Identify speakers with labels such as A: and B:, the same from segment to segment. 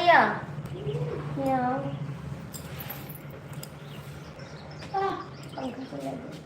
A: भैया यहाँ पंखा चला दो।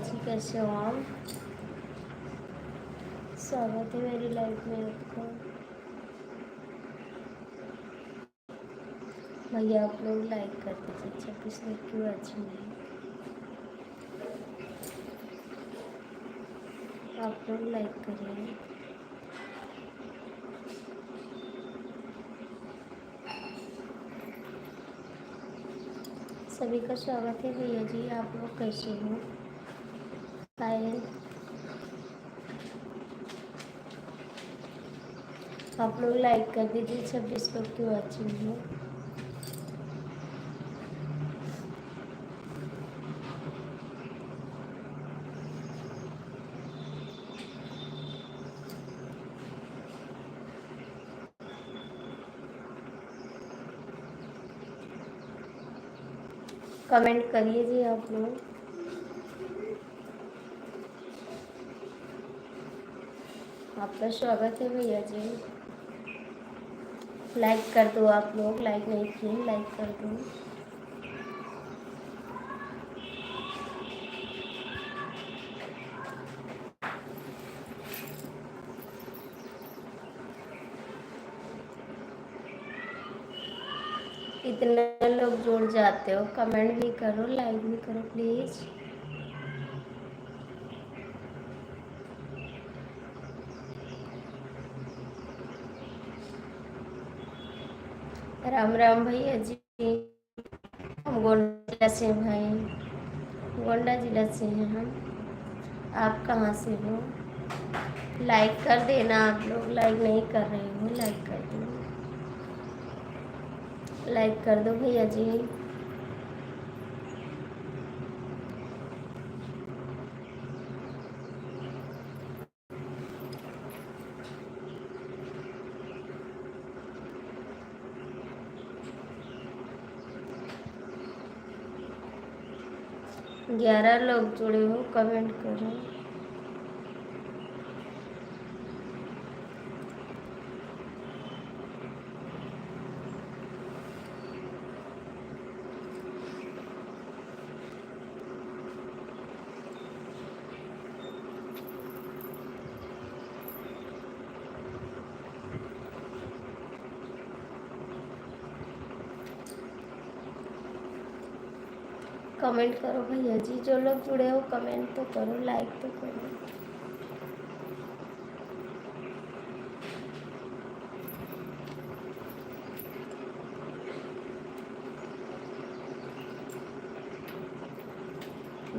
A: जी कैसे हो आप? स्वागत है मेरी लाइफ में आपका। भैया आप लोग लाइक कर दीजिए। 26 लोग क्यों अच्छे नहीं? आप लोग लाइक करिए। सभी का स्वागत है भैया जी। आप लोग कैसे हो? हाय। आप लोग लाइक कर दीजिए। 26 लोग क्यों अच्छे नहीं? कमेंट करिए जी आप लोग। आपका स्वागत है भैया जी। लाइक कर दो आप लोग। लाइक नहीं किए, लाइक कर दो। इतने लोग जुड़ जाते हो, कमेंट भी करो, लाइक भी करो प्लीज़। राम राम भैया जी। हम गोंडा जिला से हैं भाई। गोंडा जिला से हैं हम। आप कहाँ से हो? लाइक कर देना आप लोग। लाइक नहीं कर रहे हो, लाइक कर दो। लाइक कर दो भैया जी। 11 लोग जुड़े हो, कमेंट करो। कमेंट करो भैया जी। जो लोग जुड़े हो कमेंट तो करो, लाइक तो करो।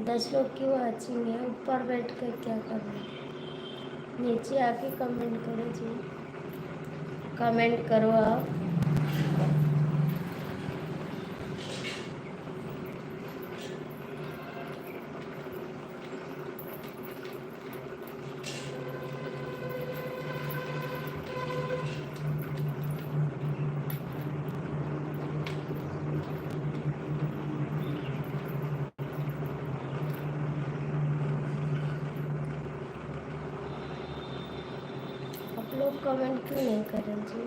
A: दस लोग क्यों वाचिंग है? ऊपर बैठ कर क्या कर रहे हैं? नीचे आके कमेंट करो जी। कमेंट करो आप। आप लोग कमेंट क्यों नहीं कर रहे जी?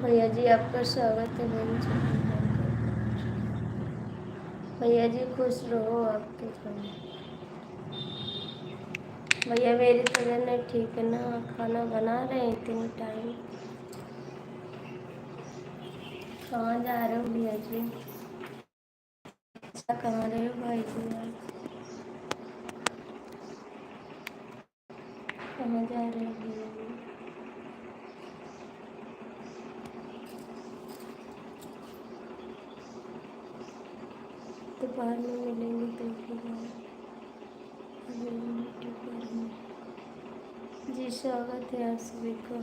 A: भैया जी आपका स्वागत है मंच पर। भैया जी खुश रहो आपके घर। भैया मेरी तबीयत नहीं ठीक है ना, खाना बना रहे हैं इतनी टाइम। कहाँ जा रहे हो भैया जी? अच्छा कहाँ रहे हो भाई जी आज? कहाँ जा रहे हो भैया जी? दोपहर में मिलेंगे तो फिर दोपहर में। जी स्वागत है आप सभी का।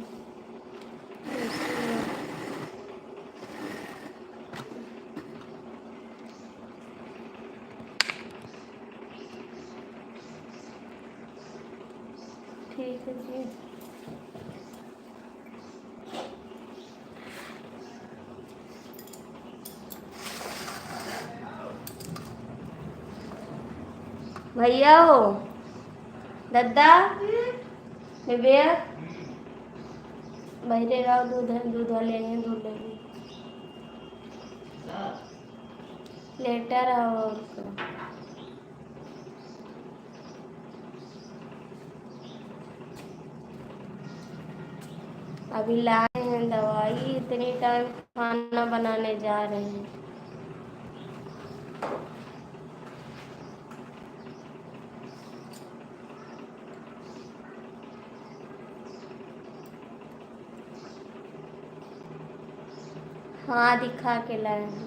A: ठीक है जी। भैया हो दादा बेबिया बहरे रहो, दूध है, दूध लेंगे, दूध लेंगे। लेटा रहो उसको। अभी लाए हैं दवाई, इतनी टाइम खाना बनाने जा रहे हैं। हाँ दिखा के लाए हैं,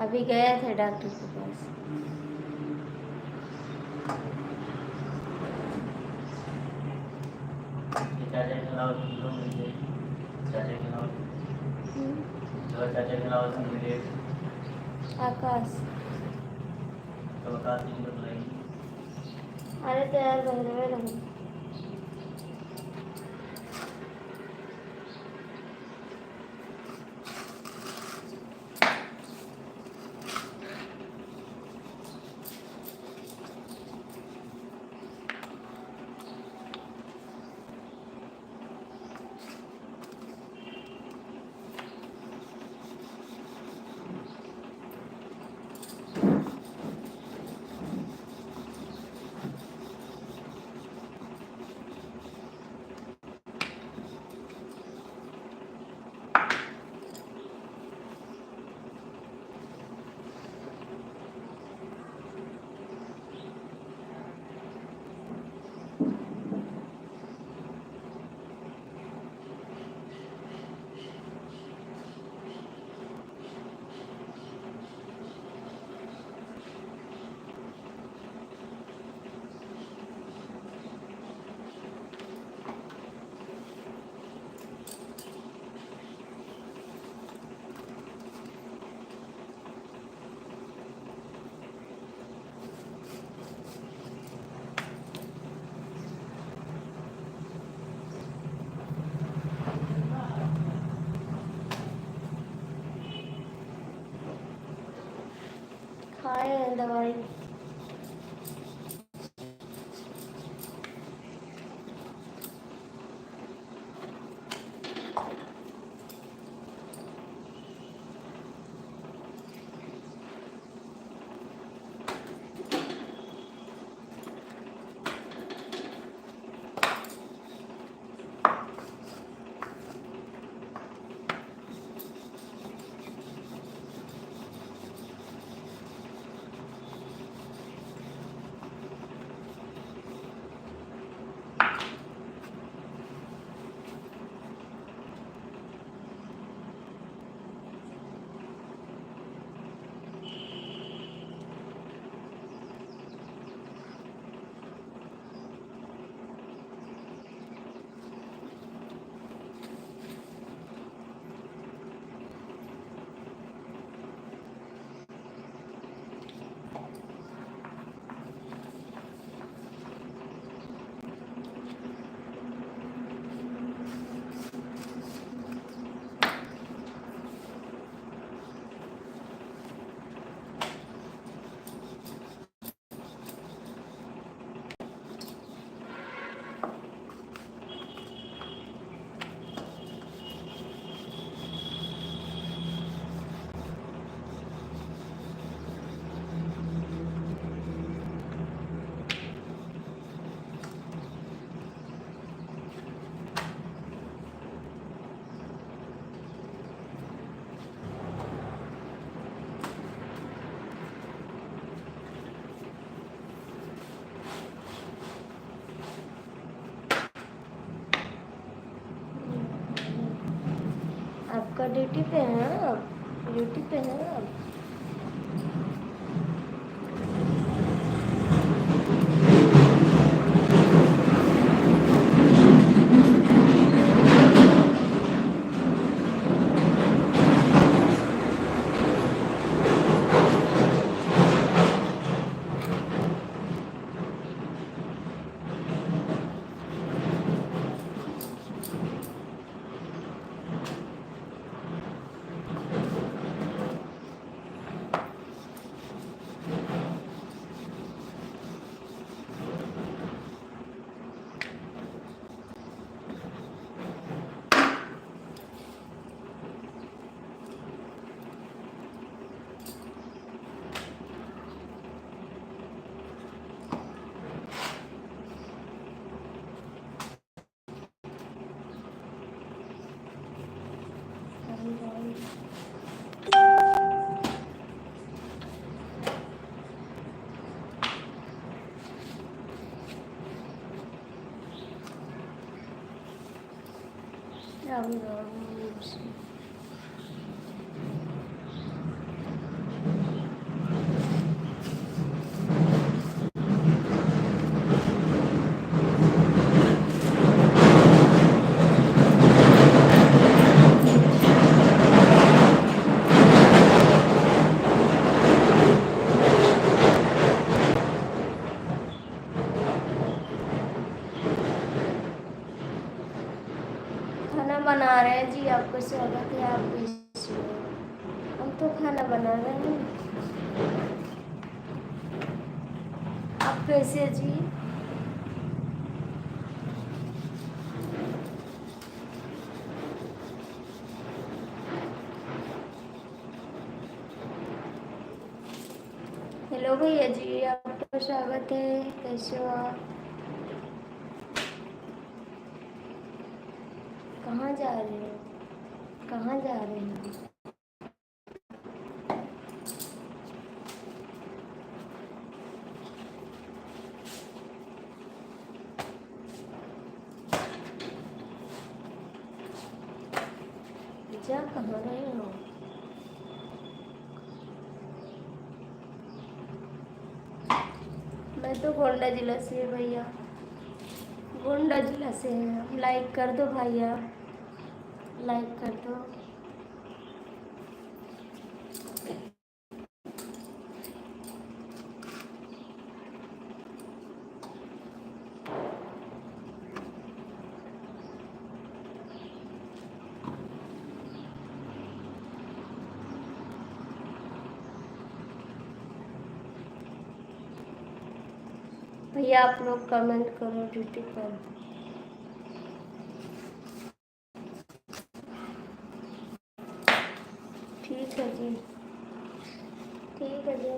A: अभी गए थे डॉक्टर के पास। आकाश अरे तो यार घर में रहो। खाए हैं दवाई। आपका ड्यूटी पे है आप? ड्यूटी पे है आप? राम राम। खाना बना रहे हैं जी, आपका स्वागत है। आप कैसे हो? हम तो खाना बना रहे हैं। आप कैसे जी? हेलो भैया जी, आपका स्वागत है। कैसे हो आप? कहाँ जा रहे हो? कहाँ जा रहे हैं? जा कहाँ रहे हो? मैं तो गोंडा जिला से भैया, गोंडा जिला से है। लाइक कर दो भैया, लाइक कर दो। भैया आप लोग कमेंट करो ड्यूटी पर। ठीक है जी, ठीक है जी।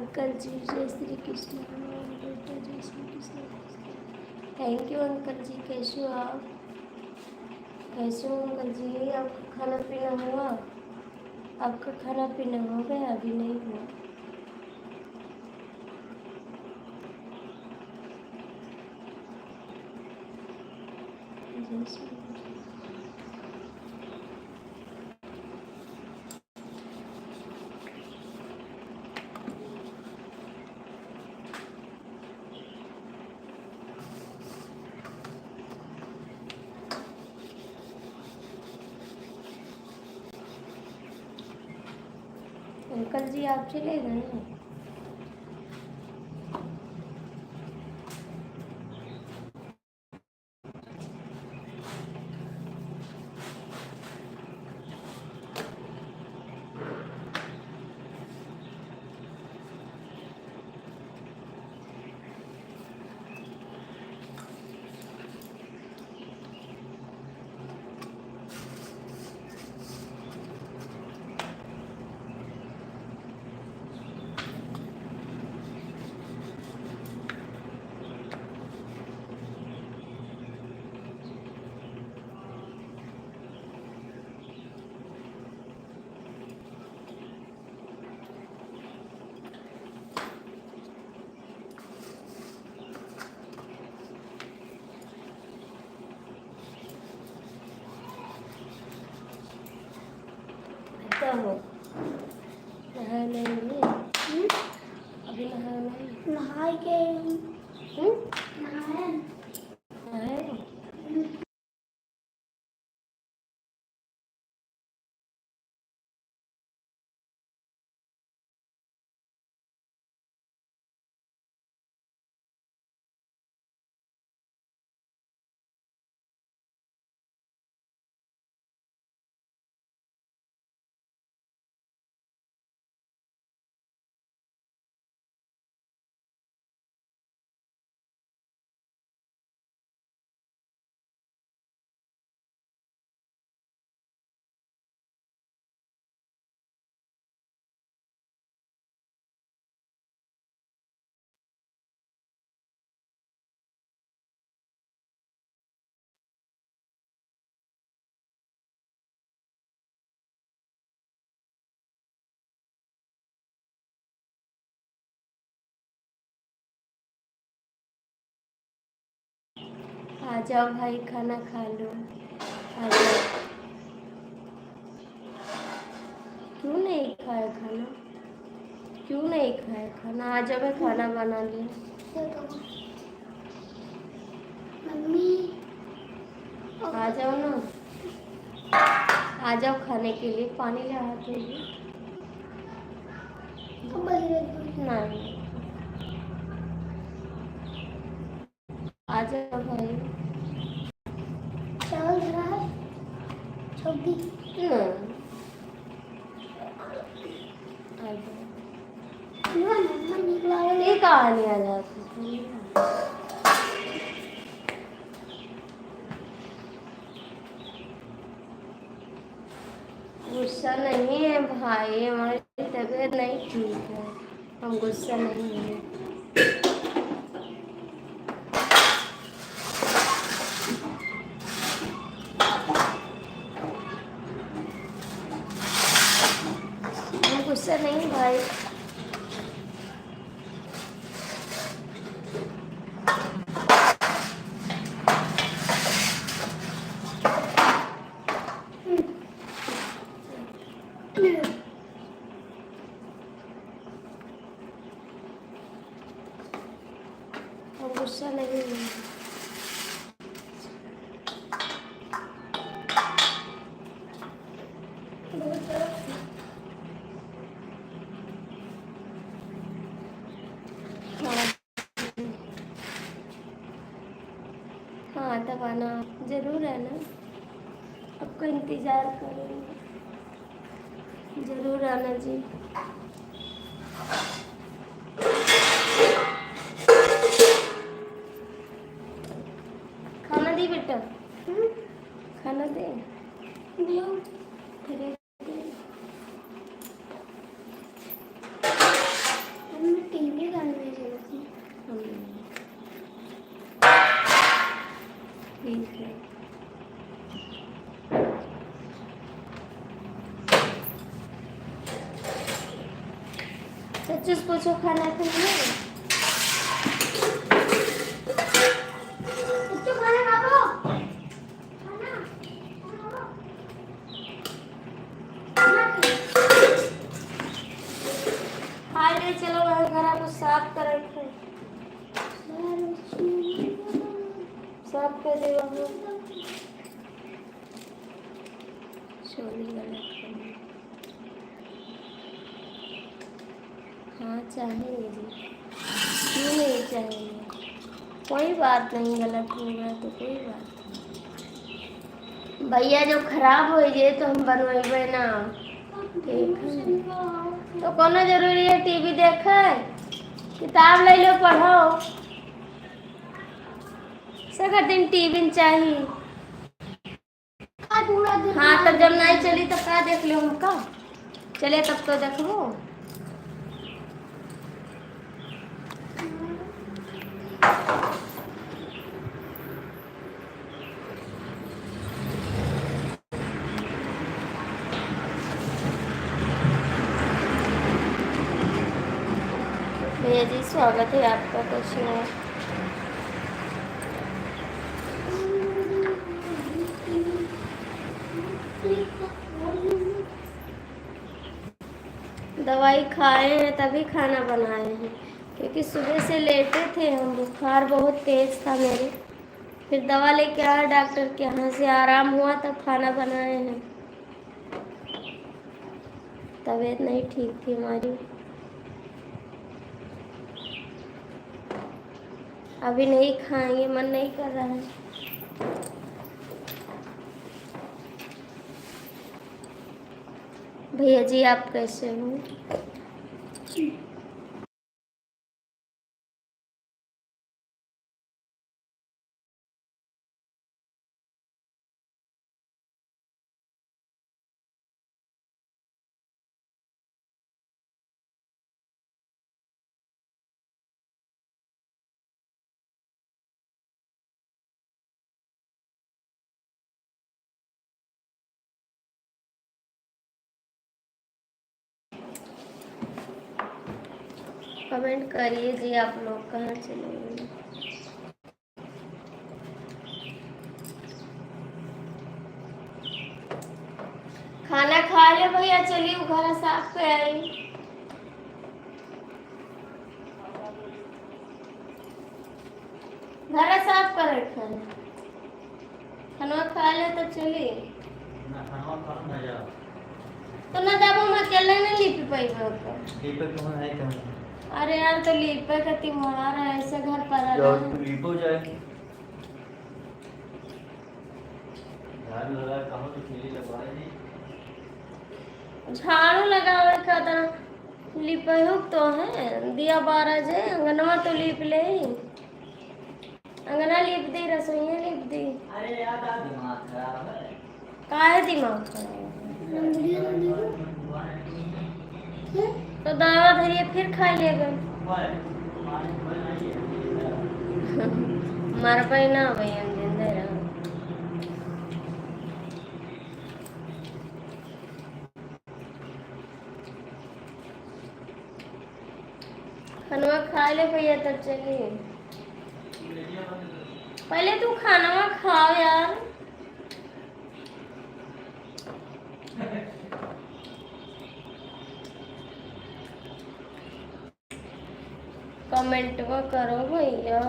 A: अंकल जी जय श्री कृष्ण। बेटा जय Shri Krishna. Thank you uncle ji. कैसे हो आप? कैसे हो अंकल जी? आपका खाना पीना हुआ? आपका खाना पीना हो गया? अभी नहीं हुआ। जय श्री कृष्ण। अंकल जी आप चले गए हैं? क्या हो? नहाया नहीं है? अभी नहाया नहीं?
B: नहा के
A: नहाया? नहाया? आ जाओ भाई खाना खा लो। आ जाओ। क्यों नहीं खाया खाना? क्यों नहीं खाया खाना? आ जाओ मैं खाना बना ली।
B: मम्मी
A: आ जाओ ना। आ जाओ खाने के लिए। पानी ले आते हैं। नहीं आ जाओ भाई।
B: चावल धरा है छोटी
A: नहीं आ जाओ। ये कहानी आ जाती है। गुस्सा नहीं है भाई, हमारी तबीयत नहीं ठीक है। हम गुस्सा नहीं है। हम गुस्सा नहीं भाई। हम गुस्सा नहीं है। हाँ तब आना जरूर है ना। आपका इंतजार करूँगी। जरूर आना जी। खाना दी बेटा। खाना दे। फिर बच्चों से पूछो खाना खाइए।
B: बच्चों खाना खा लो। खाना खाना
A: खा ले चलो, वह घर आपको साफ कर रखे, साफ कर दे वहाँ। चोरी गलत करना। हाँ चाहेंगे जी, क्यों नहीं चाहेंगे, कोई बात नहीं, गलत होगा तो कोई बात नहीं। भैया जो खराब हो जाए तो हम बनवेबे ना, ठीक है। तो कोनो जरूरी है टीवी देखे, किताब ले लो पढ़ो, सगर दिन टीवी चाहिए।
B: पूरा दिन।
A: हाँ तब जब नहीं चली तो क्या देख लो हमका, चले तब तो देखो। भैया जी स्वागत है आपका, कैसे हो? दवाई खाए हैं तभी खाना बनाए हैं, क्योंकि सुबह से लेटे थे हम, बुखार बहुत तेज था मेरे, फिर दवा लेके आए डॉक्टर के यहाँ से, आराम हुआ तब खाना बनाए हैं। तबीयत नहीं ठीक थी हमारी, अभी नहीं खाएंगे, मन नहीं कर रहा है। भैया जी आप कैसे हो? कमेंट करिए जी, आप लोग कहाँ चले गए? खाना खा ले भैया, चलिए घर साफ पे आई। घर साफ कर रखा है, खाना खा ले तो चलिए। तो ना दबो मैं अकेले नहीं लिप पाइबे ऊपर। अरे यार तो लिपे का त्योहार है, ऐसे घर पर आ रहा है।
C: लिपो जाए झाड़ू लगा कहो तो खिली लगवाए जी।
A: झाड़ू लगावे का तो लिपहुक तो है, दिया बारह जे अंगनवा तो लिप ले, अंगना लिप दी, रसोईया लिप दी।
C: अरे यार दिमाग खराब है,
A: काहे दिमाग खराब है? तो दवा धरिए फिर खाइएगा। मर पे ना भैया जिंदे रहो। खाना खा ले भैया तब चलिए, पहले तू खाना खाओ यार। कमेंट करो भैया।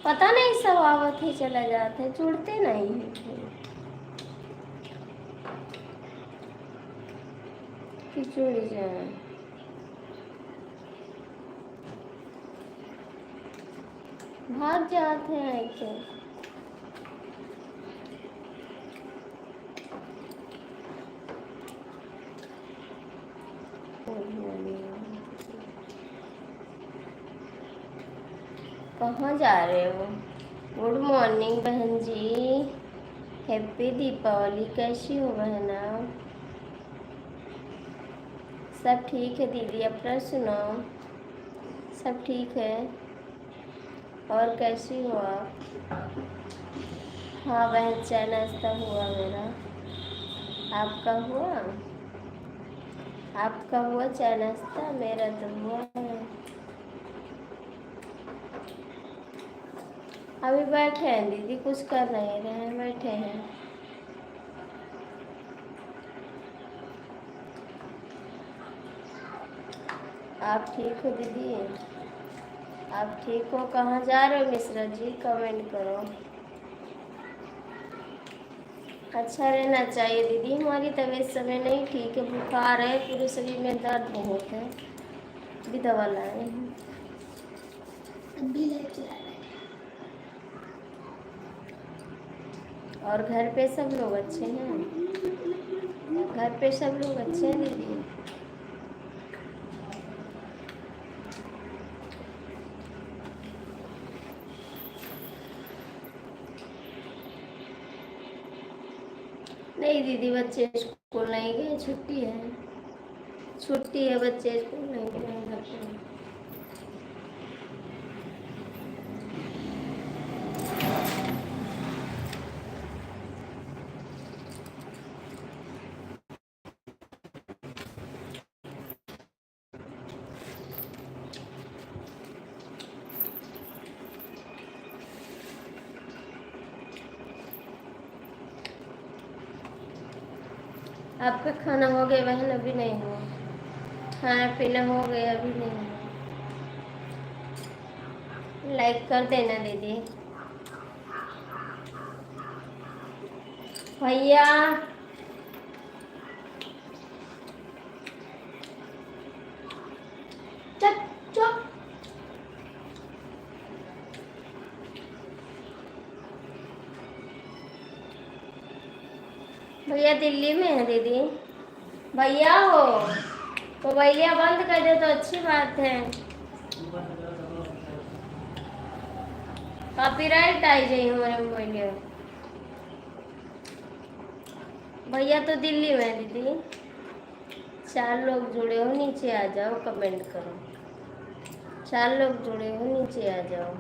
A: पता नहीं सब आवत ही चला जाते, जुड़ते नहीं है कि जुड़ जाए। भाग जाते हैं ऐसे। Good morning. कहाँ जा रहे हो? गुड मॉर्निंग बहन जी, हैप्पी दीपावली। कैसी हो बहन आप? सब ठीक है दीदी, अपना सुनाओ। सब ठीक है। और कैसी हो आप? हाँ बहन, चाय नाश्ता हुआ मेरा। आपका हुआ? आपका हुआ चाय नाश्ता? मेरा तो हुआ है। अभी बैठे हैं दीदी, कुछ कर नहीं रहे हैं, बैठे हैं। आप ठीक हो दीदी? आप ठीक हो? कहाँ जा रहे हो मिश्रा जी? कमेंट करो। अच्छा रहना चाहिए दीदी, हमारी तबीयत समय नहीं ठीक है, बुखार है, पूरे शरीर में दर्द बहुत है। अभी दवा लाए हैं।
B: अभी लाइट चला रहा है।
A: और घर पे सब लोग अच्छे हैं? घर पे सब लोग अच्छे हैं दीदी? नहीं दीदी, बच्चे स्कूल नहीं गए, छुट्टी है। छुट्टी है, बच्चे स्कूल नहीं गए, घर पे। आपका खाना हो गया बहन? अभी नहीं हुआ। खाना पीना हो गया? अभी नहीं हुआ। लाइक कर देना दीदी। भैया
B: चुप चुप।
A: भैया दिल्ली में है दीदी। भैया हो तो भैया बंद कर दे तो अच्छी बात है। कॉपीराइट आई जाए हमारे मोबाइल में। भैया तो दिल्ली में है दीदी। 4 लोग जुड़े हो, नीचे आ जाओ, कमेंट करो। 4 लोग जुड़े हो, नीचे आ जाओ।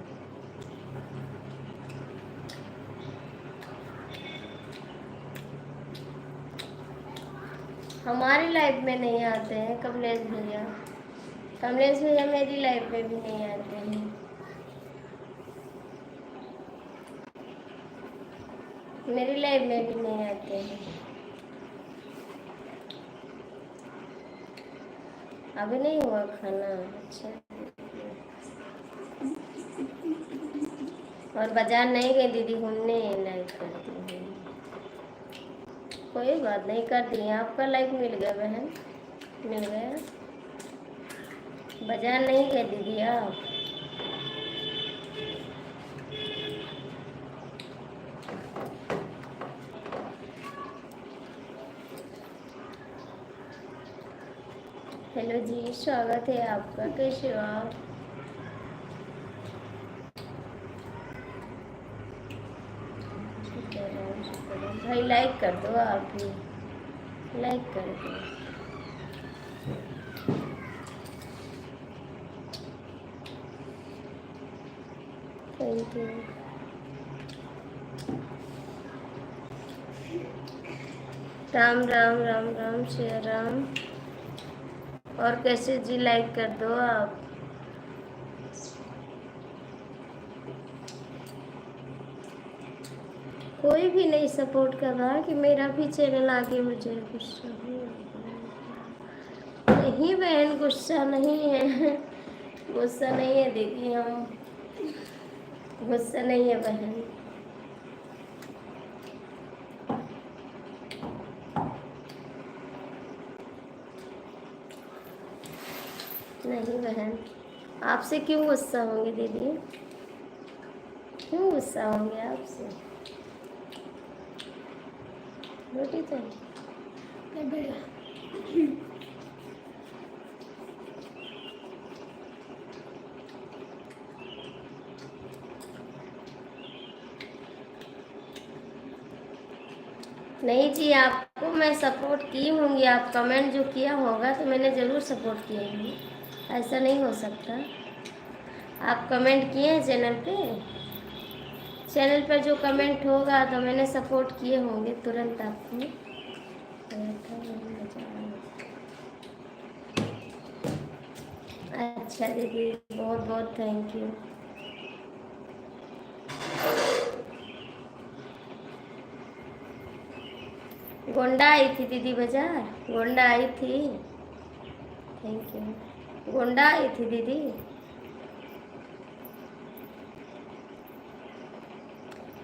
A: हमारी लाइफ में नहीं आते हैं कमलेश भैया। कमलेश भैया मेरी लाइफ में भी नहीं आते हैं। मेरी लाइफ में भी नहीं आते हैं। अभी नहीं हुआ खाना? अच्छा। और बाजार नहीं गई दीदी घूमने? लाइक करती हूँ। कोई बात नहीं, कर दी। आपका लाइक मिल गया बहन, मिल गया। बाजार नहीं गए दीदी आप? हेलो जी, स्वागत है आपका। कैसे हो आप? शुक्र है, शुक्र है। भाई लाइक कर दो, आप भी लाइक कर दो। Thank you. राम राम राम राम श्री राम। और कैसे जी? लाइक कर दो आप। कोई भी नहीं सपोर्ट कर रहा कि मेरा भी चैनल आगे मुझे गुस्सा नहीं बहन, गुस्सा नहीं है। गुस्सा नहीं है दीदी, हम गुस्सा नहीं है बहन। नहीं बहन, आपसे क्यों गुस्सा होंगे दीदी? क्यों गुस्सा होंगे आपसे? रोटी चाहिए? नहीं जी, आपको मैं सपोर्ट की होंगी, आप कमेंट जो किया होगा तो मैंने ज़रूर सपोर्ट किया है, ऐसा नहीं हो सकता। आप कमेंट किए हैं चैनल पर जो कमेंट होगा तो मैंने सपोर्ट किए होंगे तुरंत आपको। अच्छा दीदी, बहुत बहुत थैंक यू। गोंडा आई थी दीदी बाजार, गोंडा आई थी। Thank you. गोंडा आई थी दीदी।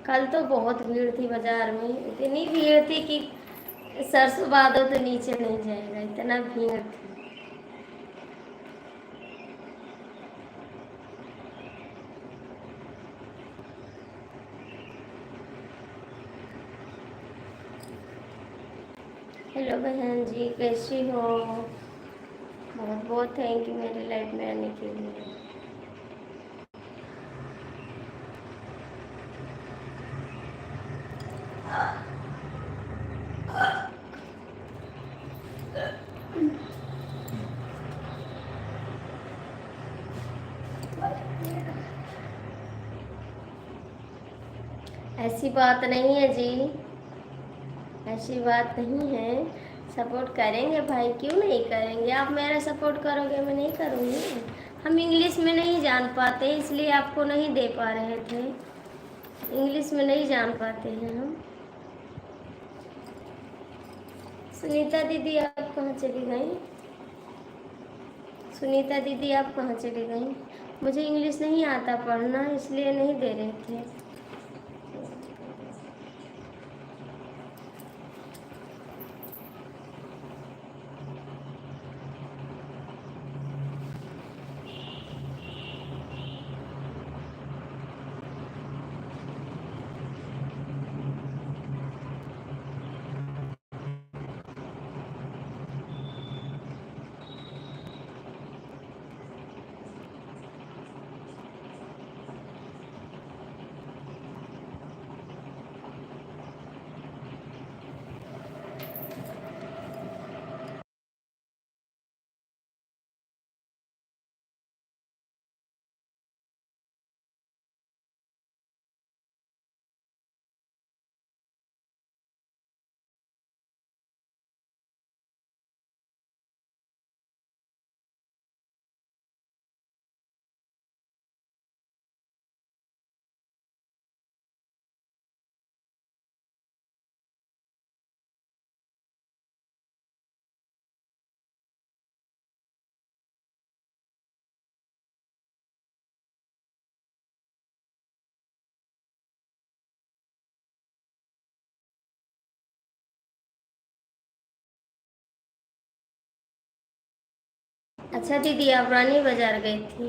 A: कल तो बहुत भीड़ थी बाजार में, इतनी भीड़ थी कि सरसों बादो तो नीचे नहीं जाएगा, इतना भीड़ थी। हेलो बहन जी, कैसी हो? बहुत बहुत थैंक यू मेरी लाइफ में आने के लिए। ऐसी बात नहीं है जी, ऐसी बात नहीं है। सपोर्ट करेंगे भाई, क्यों नहीं करेंगे? आप मेरा सपोर्ट करोगे, मैं नहीं करूँगी? हम इंग्लिश में नहीं जान पाते इसलिए आपको नहीं दे पा रहे थे, इंग्लिश में नहीं जान पाते हैं हम। सुनीता दीदी आप कहाँ चली गई? सुनीता दीदी आप कहाँ चली गई? मुझे इंग्लिश नहीं आता पढ़ना, इसलिए नहीं दे रहे थे। अच्छा दीदी, आप रानी बाजार गई थी?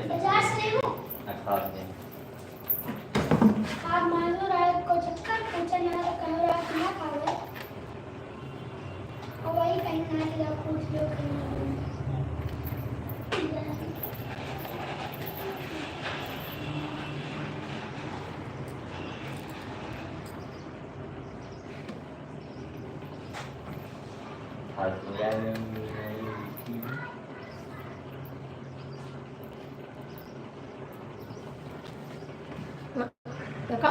B: बाजार से नहीं हूँ। आप मानो रात को चक्कर पूछा ना कहो रात ना खावे और वही कहीं ना लिया पूछ लो कहीं
A: देखो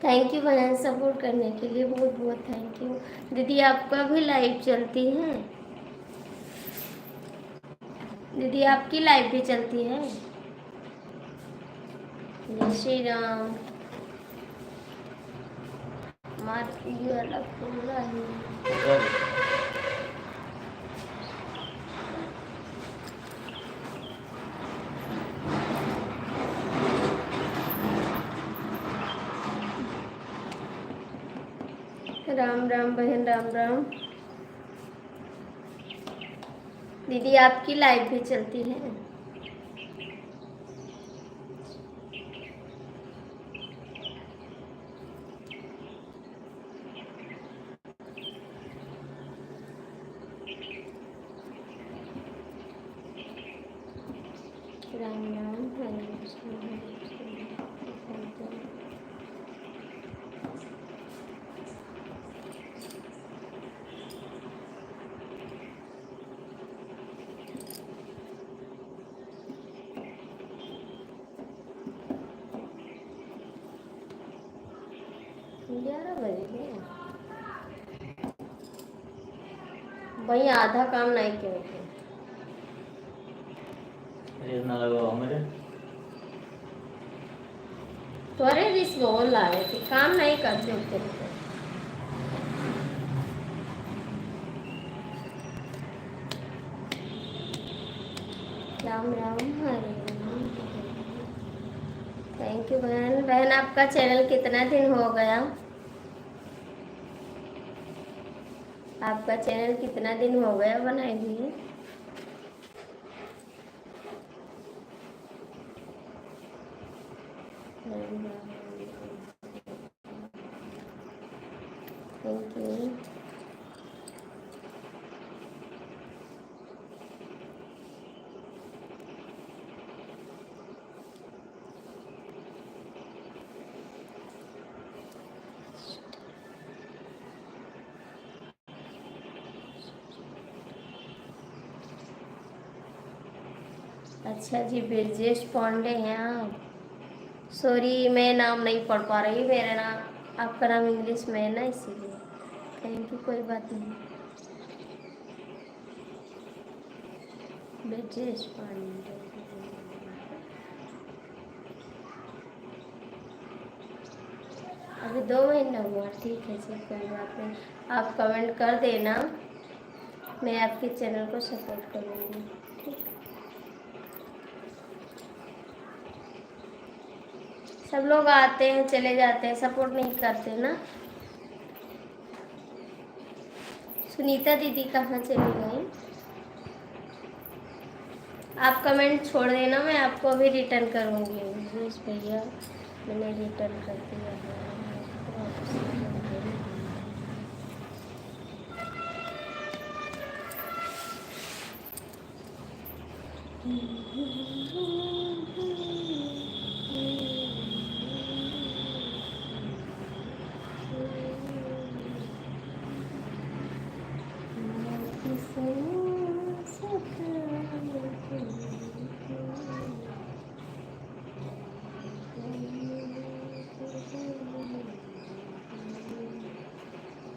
A: थैंक यू बहन सपोर्ट करने के लिए, बहुत बहुत थैंक यू। दीदी आपका भी लाइव चलती है? दीदी आपकी लाइव भी चलती है? जय श्री राम। हमारे ये वाला पूरा ही
C: उधर
A: राम राम बहन, राम राम। दीदी आपकी लाइव भी चलती है? राम राम, हरे कृष्ण हरे कृष्ण। ग्यारह बजे गए भाई, आधा काम नहीं किए थे।
C: रेस ना लगाओ मेरे।
A: त्वरे रिस बोल लाए थे, काम नहीं करते होते थे। राम राम, हरे राम। थैंक यू बहन। बहन आपका चैनल कितना दिन हो गया? आपका चैनल कितना दिन हो गया बनाए हुए? Thank you. अच्छा जी, ब्रजेश पांडे हैं आप? सॉरी मैं नाम नहीं पढ़ पा रही, मेरा नाम, आपका नाम इंग्लिश में है ना, इसीलिए। थैंक यू, कोई बात नहीं। ब्रजेश पांडे। अभी 2 महीना हुआ, ठीक है जी, कोई बात नहीं। आप कमेंट कर देना, मैं आपके चैनल को सपोर्ट करूँगी, ठीक। सब लोग आते हैं चले जाते हैं, सपोर्ट नहीं करते ना। सुनीता दीदी कहाँ चली गई? आप कमेंट छोड़ देना, मैं आपको अभी रिटर्न करूँगी। यस भैया, मैंने रिटर्न कर दिया है।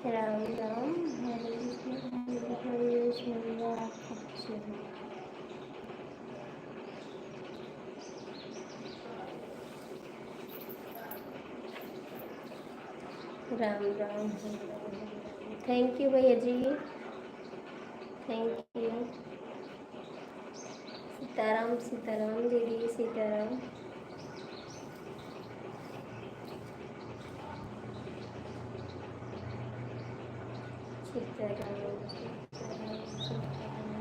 A: राम राम, हरे कृष्ण राम राम। थैंक यू भैया जी, थैंक यू। सीताराम सीताराम दीदी, सीताराम। सीताराम सीताराम सीताराम।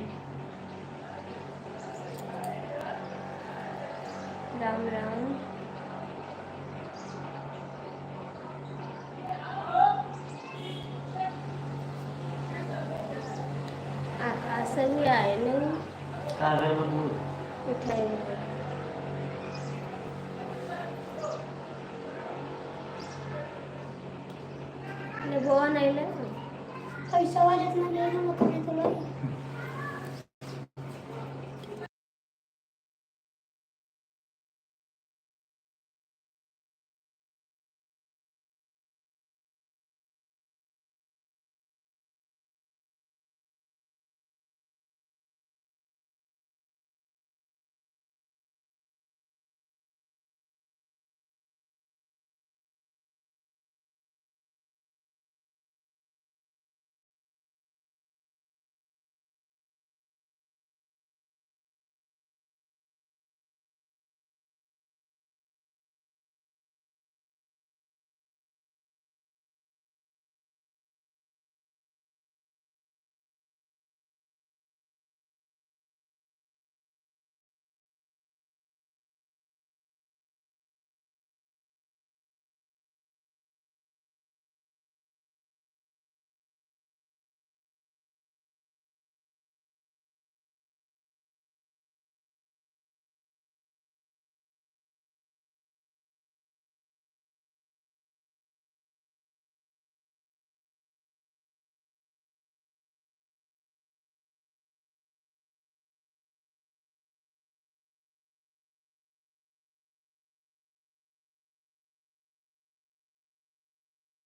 A: राम राम। आकाश भी आए नहीं,
C: कहाँ गए बबू?
A: उठाए नहीं, वो नहीं लगा।
B: पैसा वाले इतना देना मत नहीं तो भाई।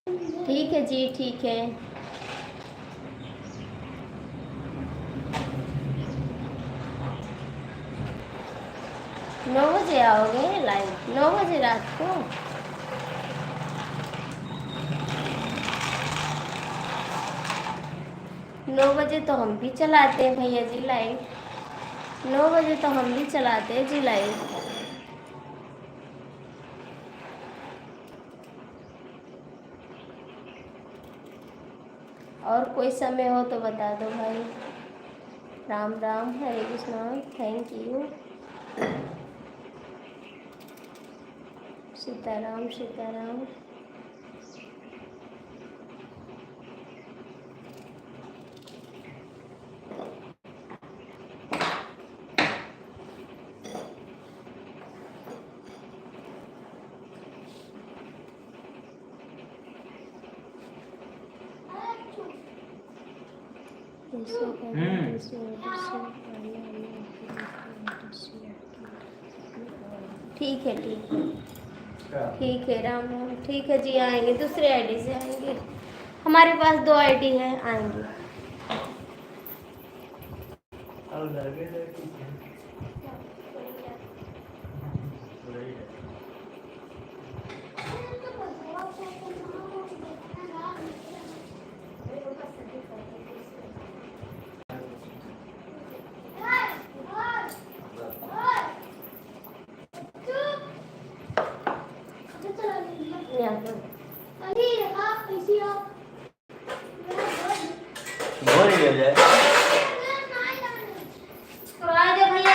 A: ठीक है जी, ठीक है। नौ बजे आओगे लाइव? 9 बजे रात को? नौ बजे तो हम भी चलाते हैं भैया जी लाइव। 9 बजे तो हम भी चलाते हैं जी लाइव। और कोई समय हो तो बता दो भाई। राम राम, हरे कृष्णा, थैंक यू। सीताराम सीताराम। ठीक है, ठीक है, ठीक है। राम राम, ठीक है जी। आएंगे, दूसरे आईडी से आएंगे। हमारे पास 2 आईडी है, आएंगे। यहाँ पर
C: बोल ही जाए।
A: करवा दे भैया।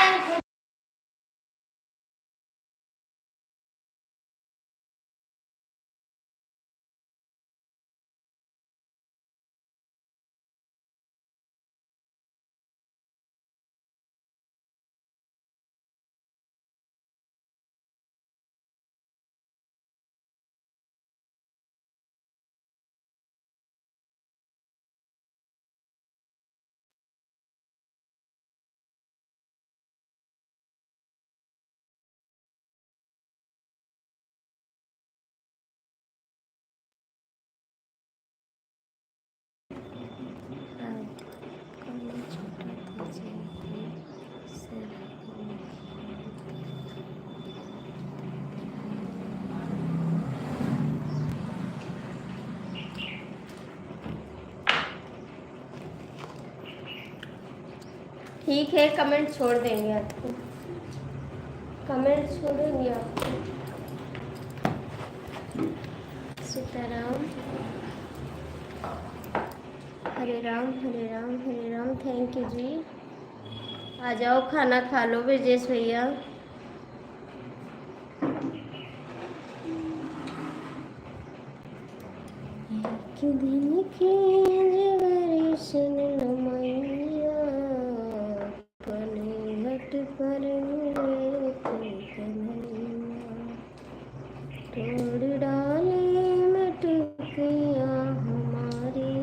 A: ठीक है, कमेंट छोड़ देंगे आपको। कमेंट छोड़ेंगे आपको। सीताराम, हरे राम हरे राम हरे राम। थैंक यू जी। आ जाओ, खाना खा लो ब्रजेश भैया। एक दिन के अंजवारी सुन लो मैया, अपने घट पर मिले थे कन्हैया। तोड़ डाले मटकिया हमारी,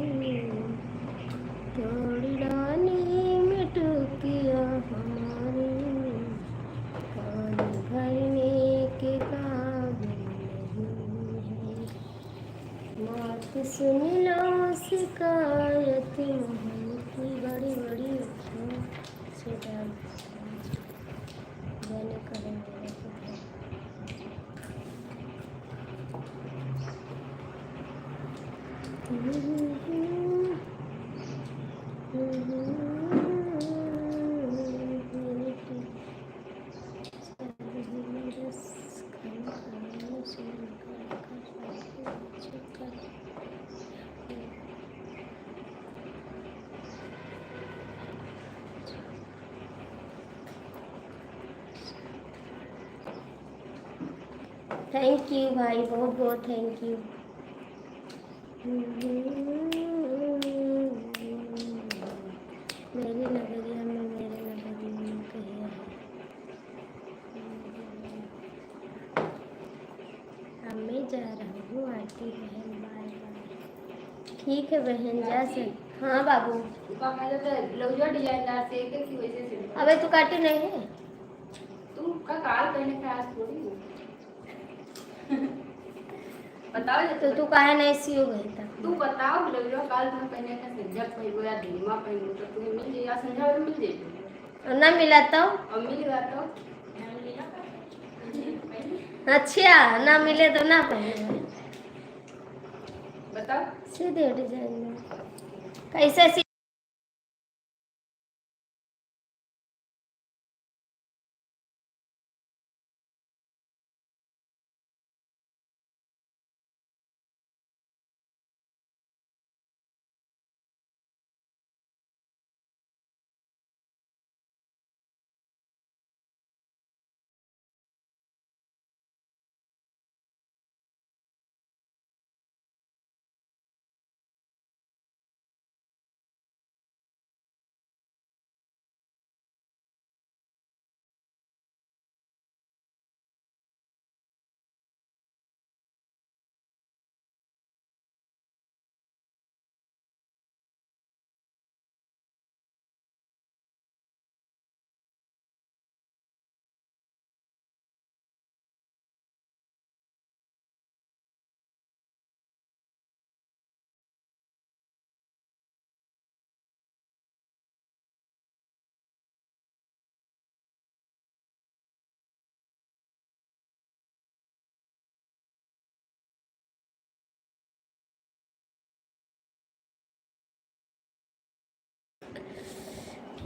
A: तोड़ डाले मटकिया हमारी। पानी भरने के काबिल नहीं है, बात सुन लो शिकायत की बड़ी बड़ी से डाल जाने करेंगे। थैंक यू भाई, बहुत बहुत थैंक यू। मेरी नगरिया में, मेरे नगरिया में कहिया है। अब मैं जा रहा हूँ, आती बहन, बाय बाय। ठीक है बहन, जा सक। हाँ बाबू,
D: डिजाइनदार से की वजह से
A: अबे तू काटे नहीं है।
D: तुम का काल करने का आज थोड़ी हो बताओ जे
A: तो तू काहे नहीं सियो गई था?
D: तू बताओ लगलो काल तुम पहने का जब पहिबो या दिनमा पहिबो तो तुम्हें मिल जाए या संध्या में मिल जाए
A: और ना मिला तो?
D: और मिल गया तो
A: अच्छा ना मिले तो ना पहने।
D: बताओ
A: सीधे डिजाइन में कैसे सी?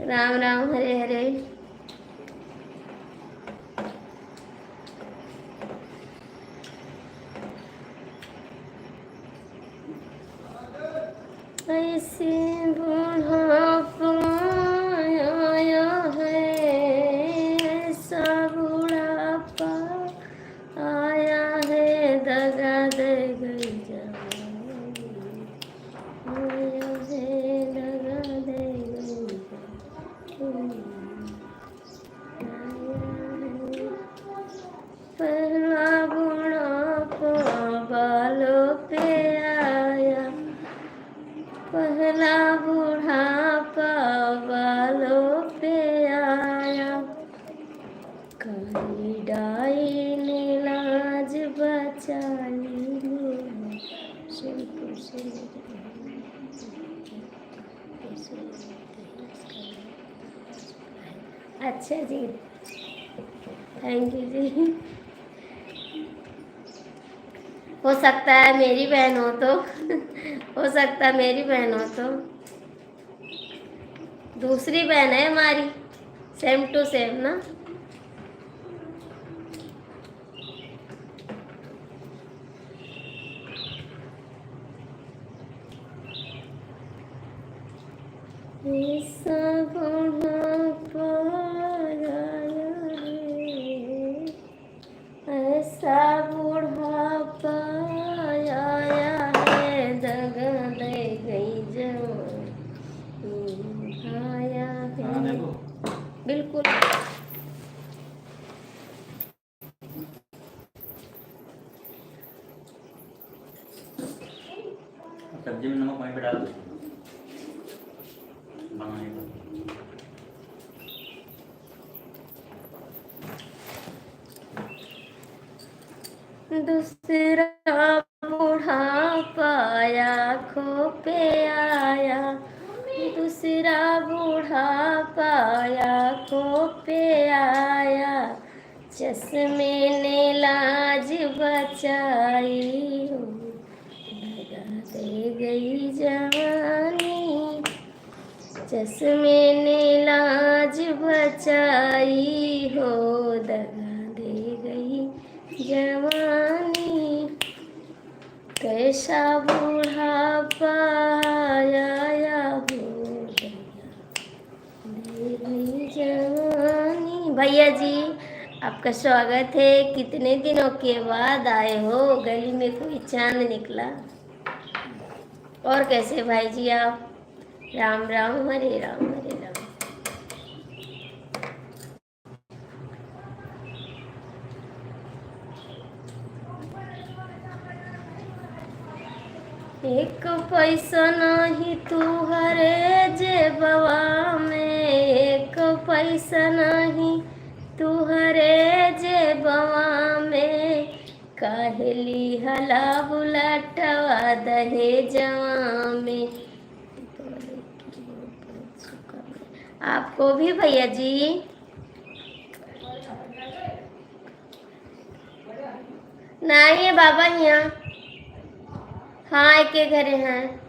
A: राम राम हरे हरे। ऐसे बुढ़ापा आया है, ऐसा बुढ़ापा आया है, दगा दे गई जवानी, आया है दगा दे गई जवानी, आया है पहला बुढ़ापा बालों पे आया, पहला बुढ़ापा बालों पे आया, काली डाई ने लाज बचाई, शिल्प से अच्छा जी, थैंक यू जी। हो सकता है मेरी बहन हो तो हो सकता है मेरी बहन हो तो। दूसरी बहन है हमारी, सेम टू सेम ना। ऐसा बुढ़ापा आया है, ऐसा बुढ़ापा आया है, दगा दे गई जवानी, आया है बिल्कुल।
C: सब्जी में नमक वहीं पे डाल दो बनाने को।
A: दूसरा बुढ़ापा आँखों पे आया, दूसरा बुढ़ापा आँखों पे आया, चश्मे ने लाज बचाई, दगा दे गई जवानी, चश्मे ने लाज बचाई हो, दगा दे गई जवानी, कैसा बुढ़ापा आया हो, दगा दे गई जवानी। भैया जी आपका स्वागत है, कितने दिनों के बाद आए हो, गली में कोई चांद निकला। और कैसे भाई जी आप? राम राम हरे राम हरे राम। एक पैसा नहीं तू हरे जेबवा में, एक पैसा नहीं तू हरे जेबवा में, काहेली हला बुलाटवा दहेजवा में। आपको भी भैया जी। नहीं है बाबा यहाँ। हाँ एक के घरे हैं।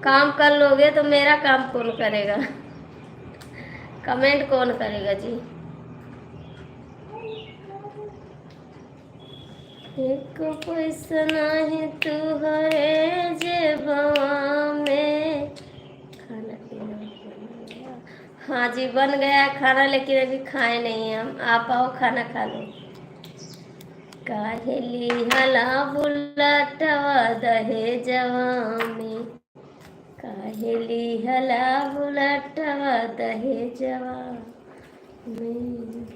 A: काम कर लोगे तो मेरा काम कौन करेगा? कमेंट कौन करेगा जी? एक पैसा नहीं तू हरे जेबवा में। खाना पीना बन गया? हाँ जी बन गया खाना, लेकिन अभी खाए नहीं हम। आप आओ खाना खा लो। काहेली हला बुलाटवा दहेजवा में। काहेली हला बुलाटवा दहेजवा में।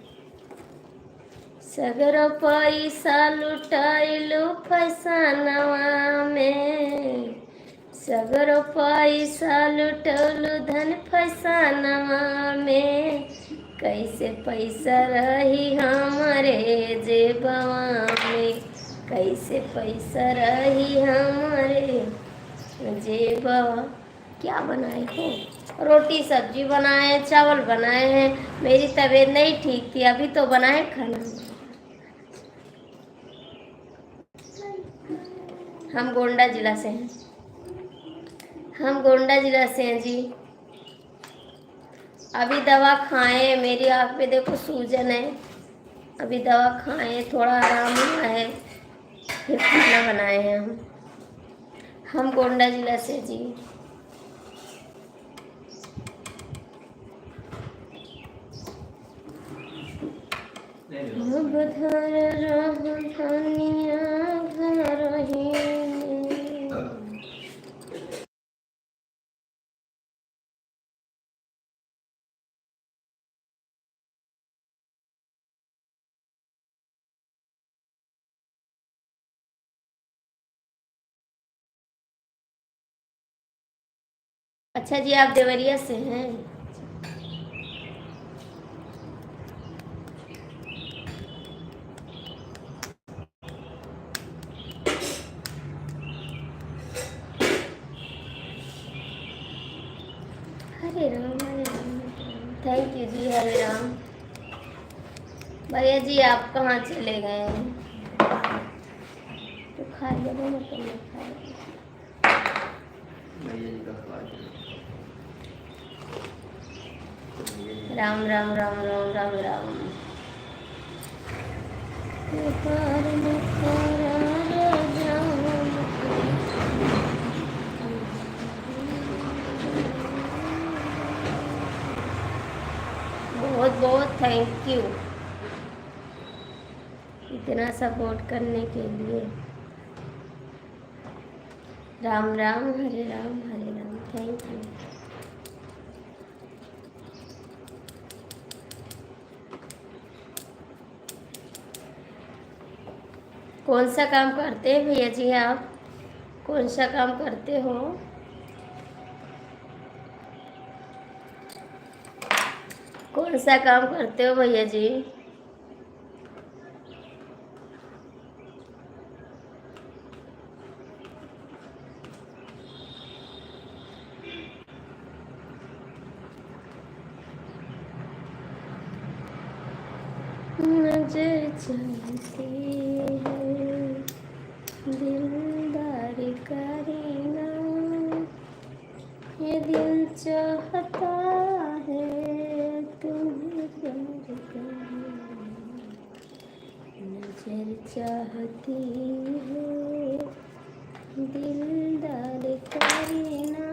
A: सगरो पैसा लुटाइलू फैसनवा में। सगरो पैसा लुटौलू धन फैसनवा में। कैसे पैसा रही हमारे जेबवा में। कैसे पैसा रही हमारे जेबवा। क्या बनाए हो? रोटी सब्जी बनाए, चावल बनाए हैं। मेरी तबीयत नहीं ठीक थी, अभी तो बनाए खाना। हम गोंडा जिला से हैं। हम गोंडा जिला से हैं जी। अभी दवा खाएं, मेरी आँख पे देखो सूजन है। अभी दवा खाएं, थोड़ा आराम हुआ है, फिर खाना बनाए हैं हम गोंडा जिला से जी। अब धर रह धनिया घर ही में। अच्छा जी आप देवरिया से हैं? हरे राम हरे राम। थैंक यू जी। हरे राम। भैया जी आप कहाँ चले गए? तो खा लिया ना, तो मैं खा लिया।
C: भैया जी का पास
A: राम राम राम राम राम राम। त्योहार में करार जाऊं। बहुत बहुत थैंक यू इतना सपोर्ट करने के लिए। राम राम हरे राम हरे राम। Thank you. कौन सा काम करते हैं भैया जी आप? कौन सा काम करते हो? कौन सा काम करते हो भैया जी? नजर चलती है दिलदार करीना। ये दिल चाहता है तुम्हें प्यार करना। नजर चाहती है दिलदार करीना।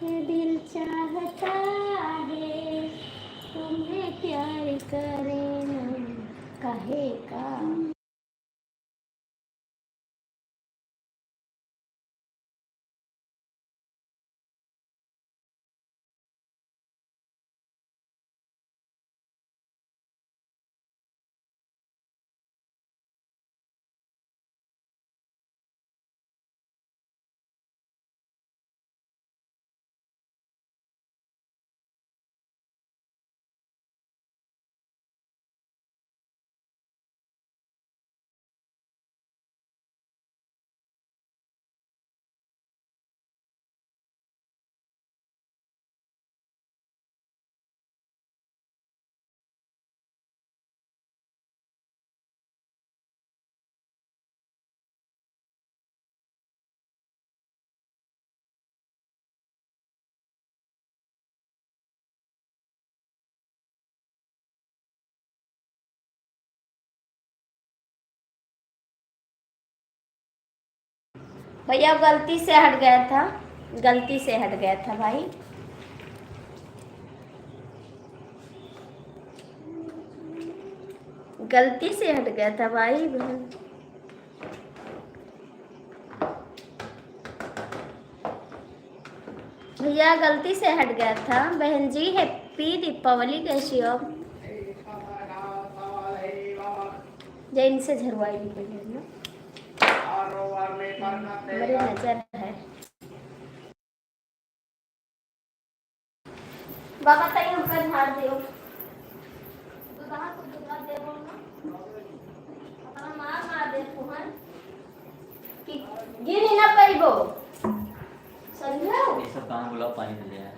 A: ये दिल चाहता है तुम्हें प्यार करना। कहेगा भैया गलती से हट गया था, गलती से हट गया था भाई। गलती से हट गया था भाई बहन। भैया गलती से हट गया था। बहन जी हैप्पी दीपावली, कैसी हो? जैन से झरवाई भी गई है ना, मेरी नजर है। बाबा तक हमका झाड़ दो, मार मार दे तुहन कि गिर ही ना पैबो, समझो।
C: ये सब काम बुलाओ, पानी मिल जाए।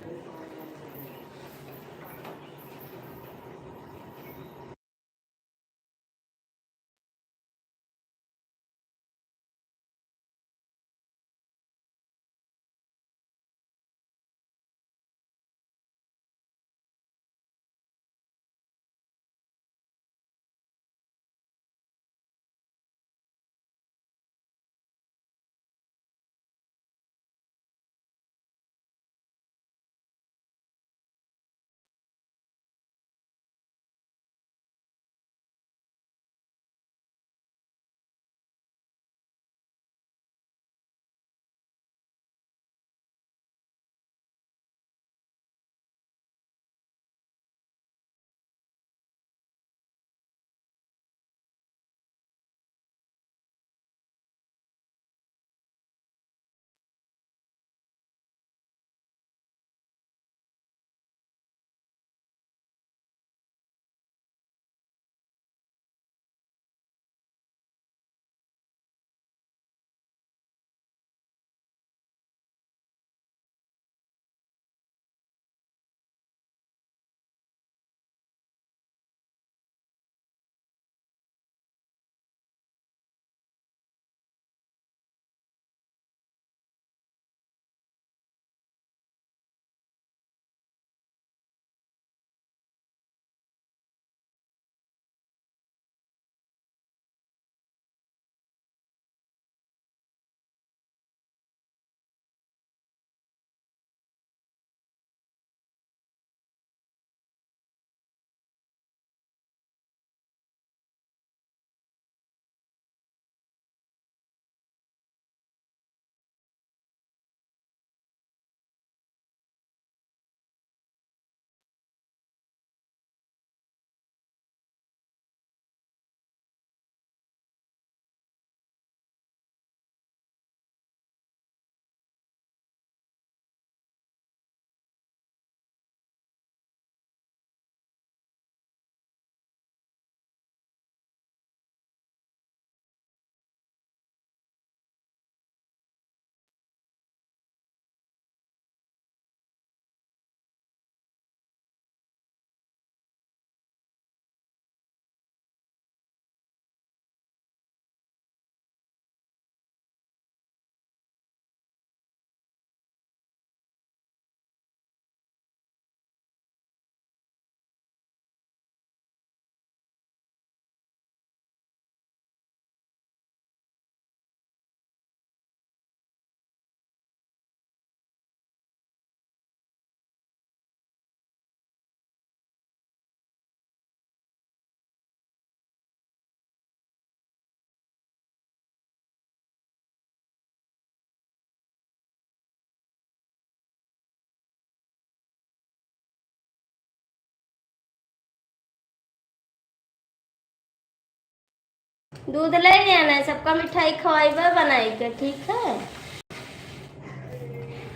A: दूध ले आना है, सबका मिठाई खवाइबा बनाई के, ठीक है?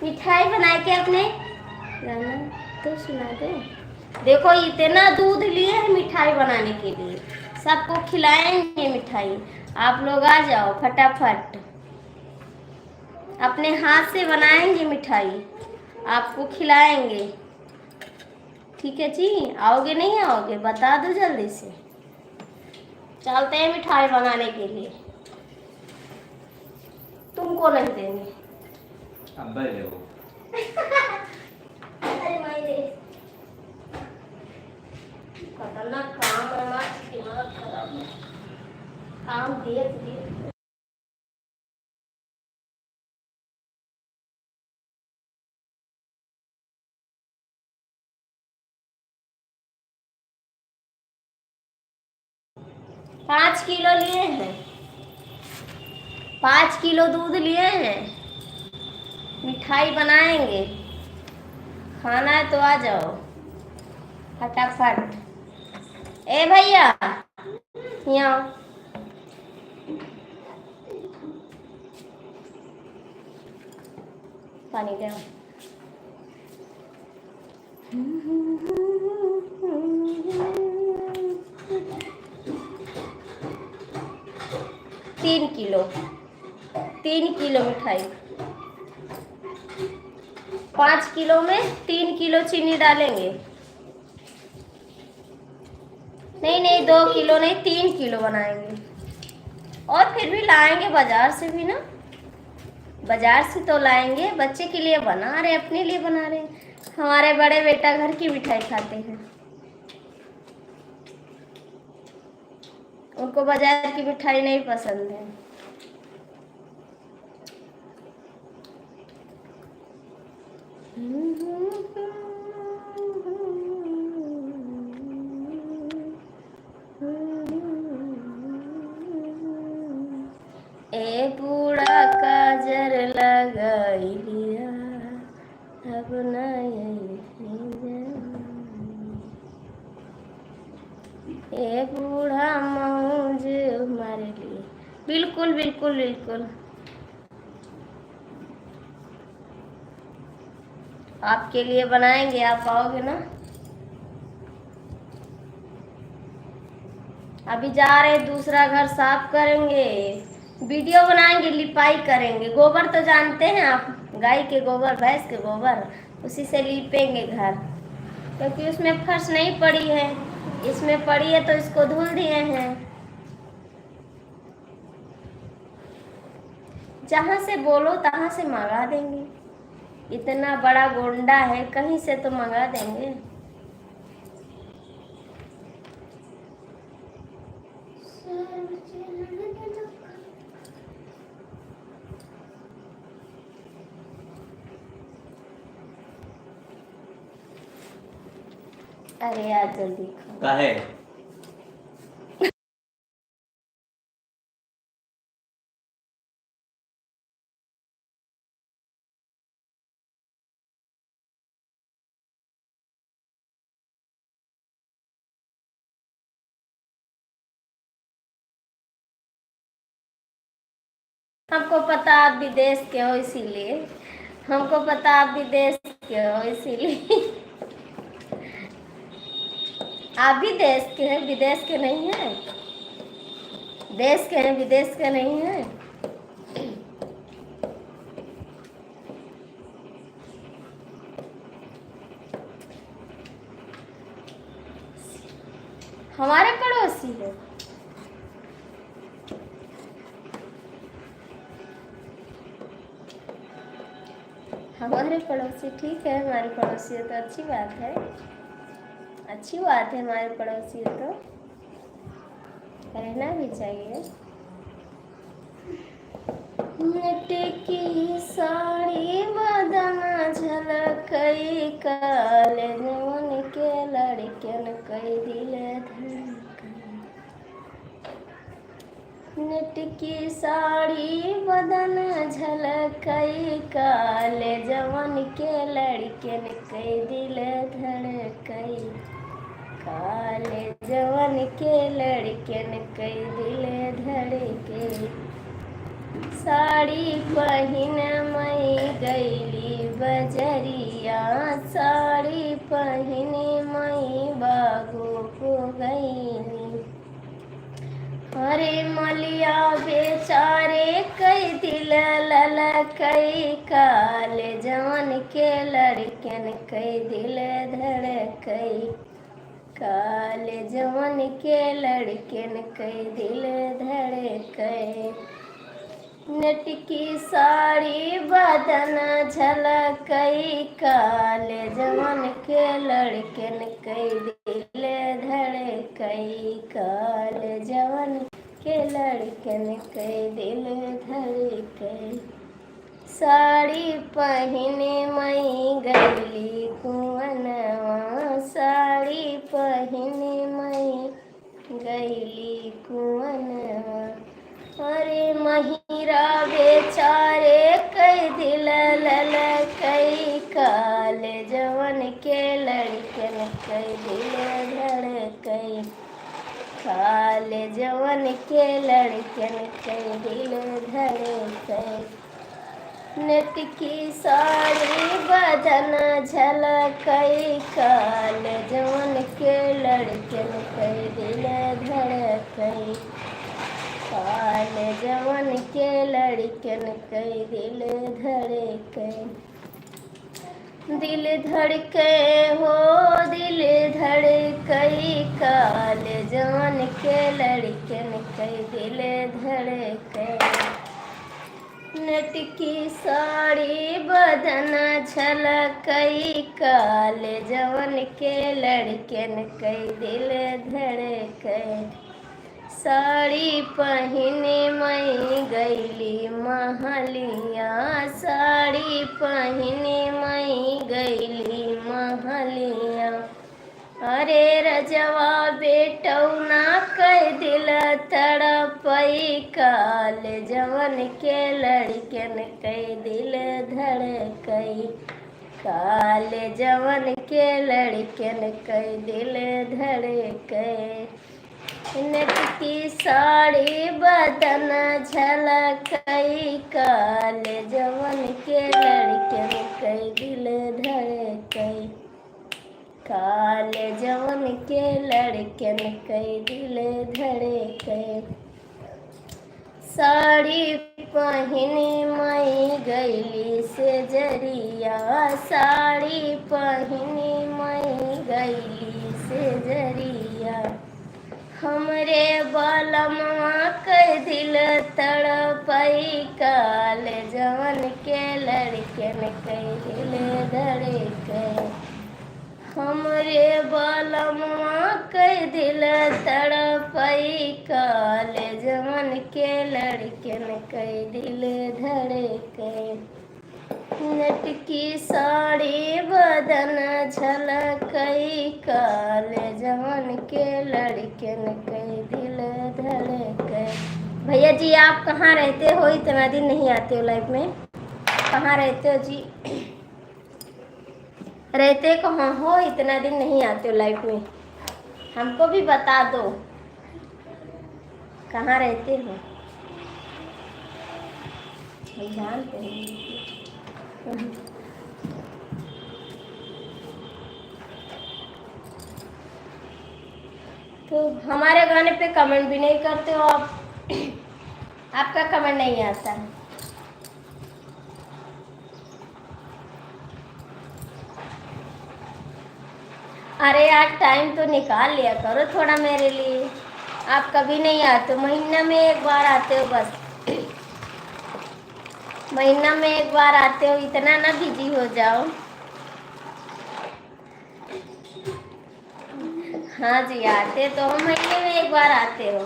A: मिठाई बनाए के अपने गाना तो सुना दे। देखो इतना दूध लिए हैं मिठाई बनाने के लिए, सबको खिलाएंगे मिठाई। आप लोग आ जाओ फटाफट, अपने हाथ से बनाएंगे मिठाई, आपको खिलाएंगे। ठीक है जी, आओगे नहीं आओगे बता दो जल्दी से, चलते हैं मिठाई बनाने के लिए। तुमको नहीं देंगे।
C: अब ले वो।
A: अरे मायरे, खतरनाक काम है, हमारा दिमाग खराब है। काम देख देख 5 किलो लिए हैं, 5 किलो दूध लिए हैं। मिठाई बनाएंगे, खाना है तो आ जाओ फटाफट। ए भैया यहाँ पानी दे। 3 किलो, 3 किलो मिठाई। 5 किलो में 3 किलो चीनी डालेंगे। नहीं नहीं 2 किलो नहीं, 3 किलो बनाएंगे। और फिर भी लाएंगे बाजार से भी ना, बाजार से तो लाएंगे। बच्चे के लिए बना रहे, अपने लिए बना रहे। हमारे बड़े बेटा घर की मिठाई खाते हैं, उनको बाजार की मिठाई नहीं पसंद है। ए बूढ़ा काजर लगाई लिया, अब नहीं ए बूढ़ा मौज हमारे लिए। बिल्कुल बिल्कुल बिल्कुल, आपके लिए बनाएंगे, आप आओगे ना। अभी जा रहे, दूसरा घर साफ करेंगे, वीडियो बनाएंगे, लिपाई करेंगे। गोबर तो जानते हैं आप, गाय के गोबर, भैंस के गोबर, उसी से लिपेंगे घर, क्योंकि उसमें फर्श नहीं पड़ी है, इसमें पड़ी है तो इसको धुल दिए हैं। जहाँ से बोलो तहाँ से मंगा देंगे। इतना बड़ा गोंडा है, कहीं से तो मंगा देंगे। अरे यार जल्दी खाओ।
C: काहे?
A: हमको पता आप विदेश के हो, इसीलिए हमको पता आप विदेश के हो, इसीलिए आप भी देश के हैं, विदेश के नहीं हैं। देश के हैं, विदेश के नहीं हैं। हमारे पड़ोसी है। हमारे पड़ोसी ठीक है, हमारे पड़ोसी है तो अच्छी बात है, अच्छी बात है। हमारे पड़ोसी है तो रहना भी चाहिए। नेट की साड़ी बदना झलकई, काले जवन के लड़कन कई दिल धड़कन। नेट की साड़ी बदन झलकई, काले जवन के लड़कन कई दिल धड़कई, काले जवन के लड़कन कई दिल धड़के। साड़ी पहिन मई गईली बजरिया, साड़ी पहिन मई बागो को गईनी। अरे मलिया बेचारे कई दिल ललकई, काले जवन के लड़कन कई दिल धड़कई, काले जवन के लड़कन कई दिल धड़कई। नेट की साड़ी बदन झलकई, काले जवन के लड़कन कई दिल धड़कई, काले जवन के लड़कन कई दिल धड़कई। साड़ी पहिने मई गईली कुंवनवा, साड़ी पहिने मई गईली कुंवनवा। कई दिल धड़कई खाल जवन के लड़कन कई दिल धड़कई नेट की साड़ी बदन झलकई काल जवन के लड़कन कई दिल धड़कई काल जवन के लड़कन कई दिल धड़कई दिल धड़के हो दिल धड़कई काल जवन के लड़कन कई दिल धड़कई नेट की साड़ी बदन झलकई काल जवन के लड़कन कई दिल धड़कई साड़ी पहने मई गईली महलिया साड़ी पहने मई गईली महलिया अरे रजवा बेटौना कई दिल तड़पई काल जवन के लड़कन कई दिल धड़कई काल जवन के लड़कन कई दिल धड़कई नेट की साड़ी बदन झलकई काल जवन के लड़कन कई दिल धड़कई काल जवन के लड़कन कई दिल धड़कई साड़ी पहने मई गईली से जरिया साड़ी पहने मई गईली से जरिया हमरे बालमवा कई दिल तड़पई काल जवन के लड़कन कई दिल धड़कई हमरे बालमवा कई दिल तड़पई काल जवन के लड़कन कई दिल धड़कई नेट की साड़ी बदन झलकई काल जवन के लड़कन कई दिल धड़कई भैया जी आप कहाँ रहते हो इतना दिन नहीं आते हो लाइफ में कहाँ रहते हो जी रहते कहाँ हो इतना दिन नहीं आते हो लाइफ में हमको भी बता दो कहाँ रहते हो हम जानते हैं तो हमारे गाने पे कमेंट भी नहीं करते हो आप आपका कमेंट नहीं आता है अरे यार टाइम तो निकाल लिया करो थोड़ा मेरे लिए आप कभी नहीं आते हो महीना में एक बार आते हो बस महीना में एक बार आते हो इतना ना बिजी हो जाओ हाँ जी आते तो हम महीने में एक बार आते हो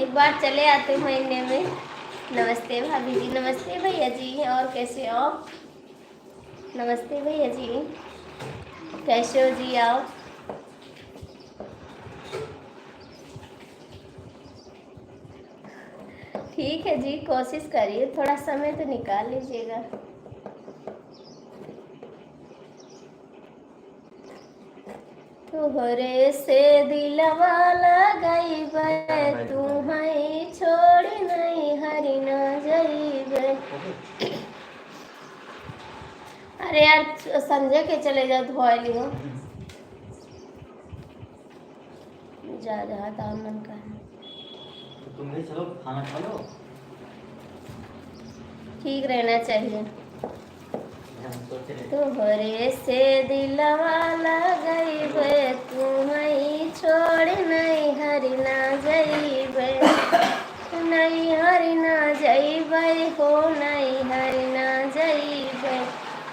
A: एक बार चले आते हो महीने में नमस्ते भाभी जी नमस्ते भैया जी और कैसे हो नमस्ते भैया जी कैसे हो जी आओ ठीक है जी कोशिश करिए थोड़ा समय तो निकाल लीजिएगा तोहरे से दिलवा लगइबे तुम्हें छोड़ नहीं हरि न जइबे अरे यार संजय के चले जाओ धोली हो जा दामन का है
C: तुम भी चलो खाना खा लो
A: ठीक रहना चाहिए
C: हम सोच रहे
A: तोहरे से दिलवा लगइबे तुम्हें छोड़ नहीं हरि ना जइबे नहीं हरि ना जइबे हो नहीं हरि ना जइबे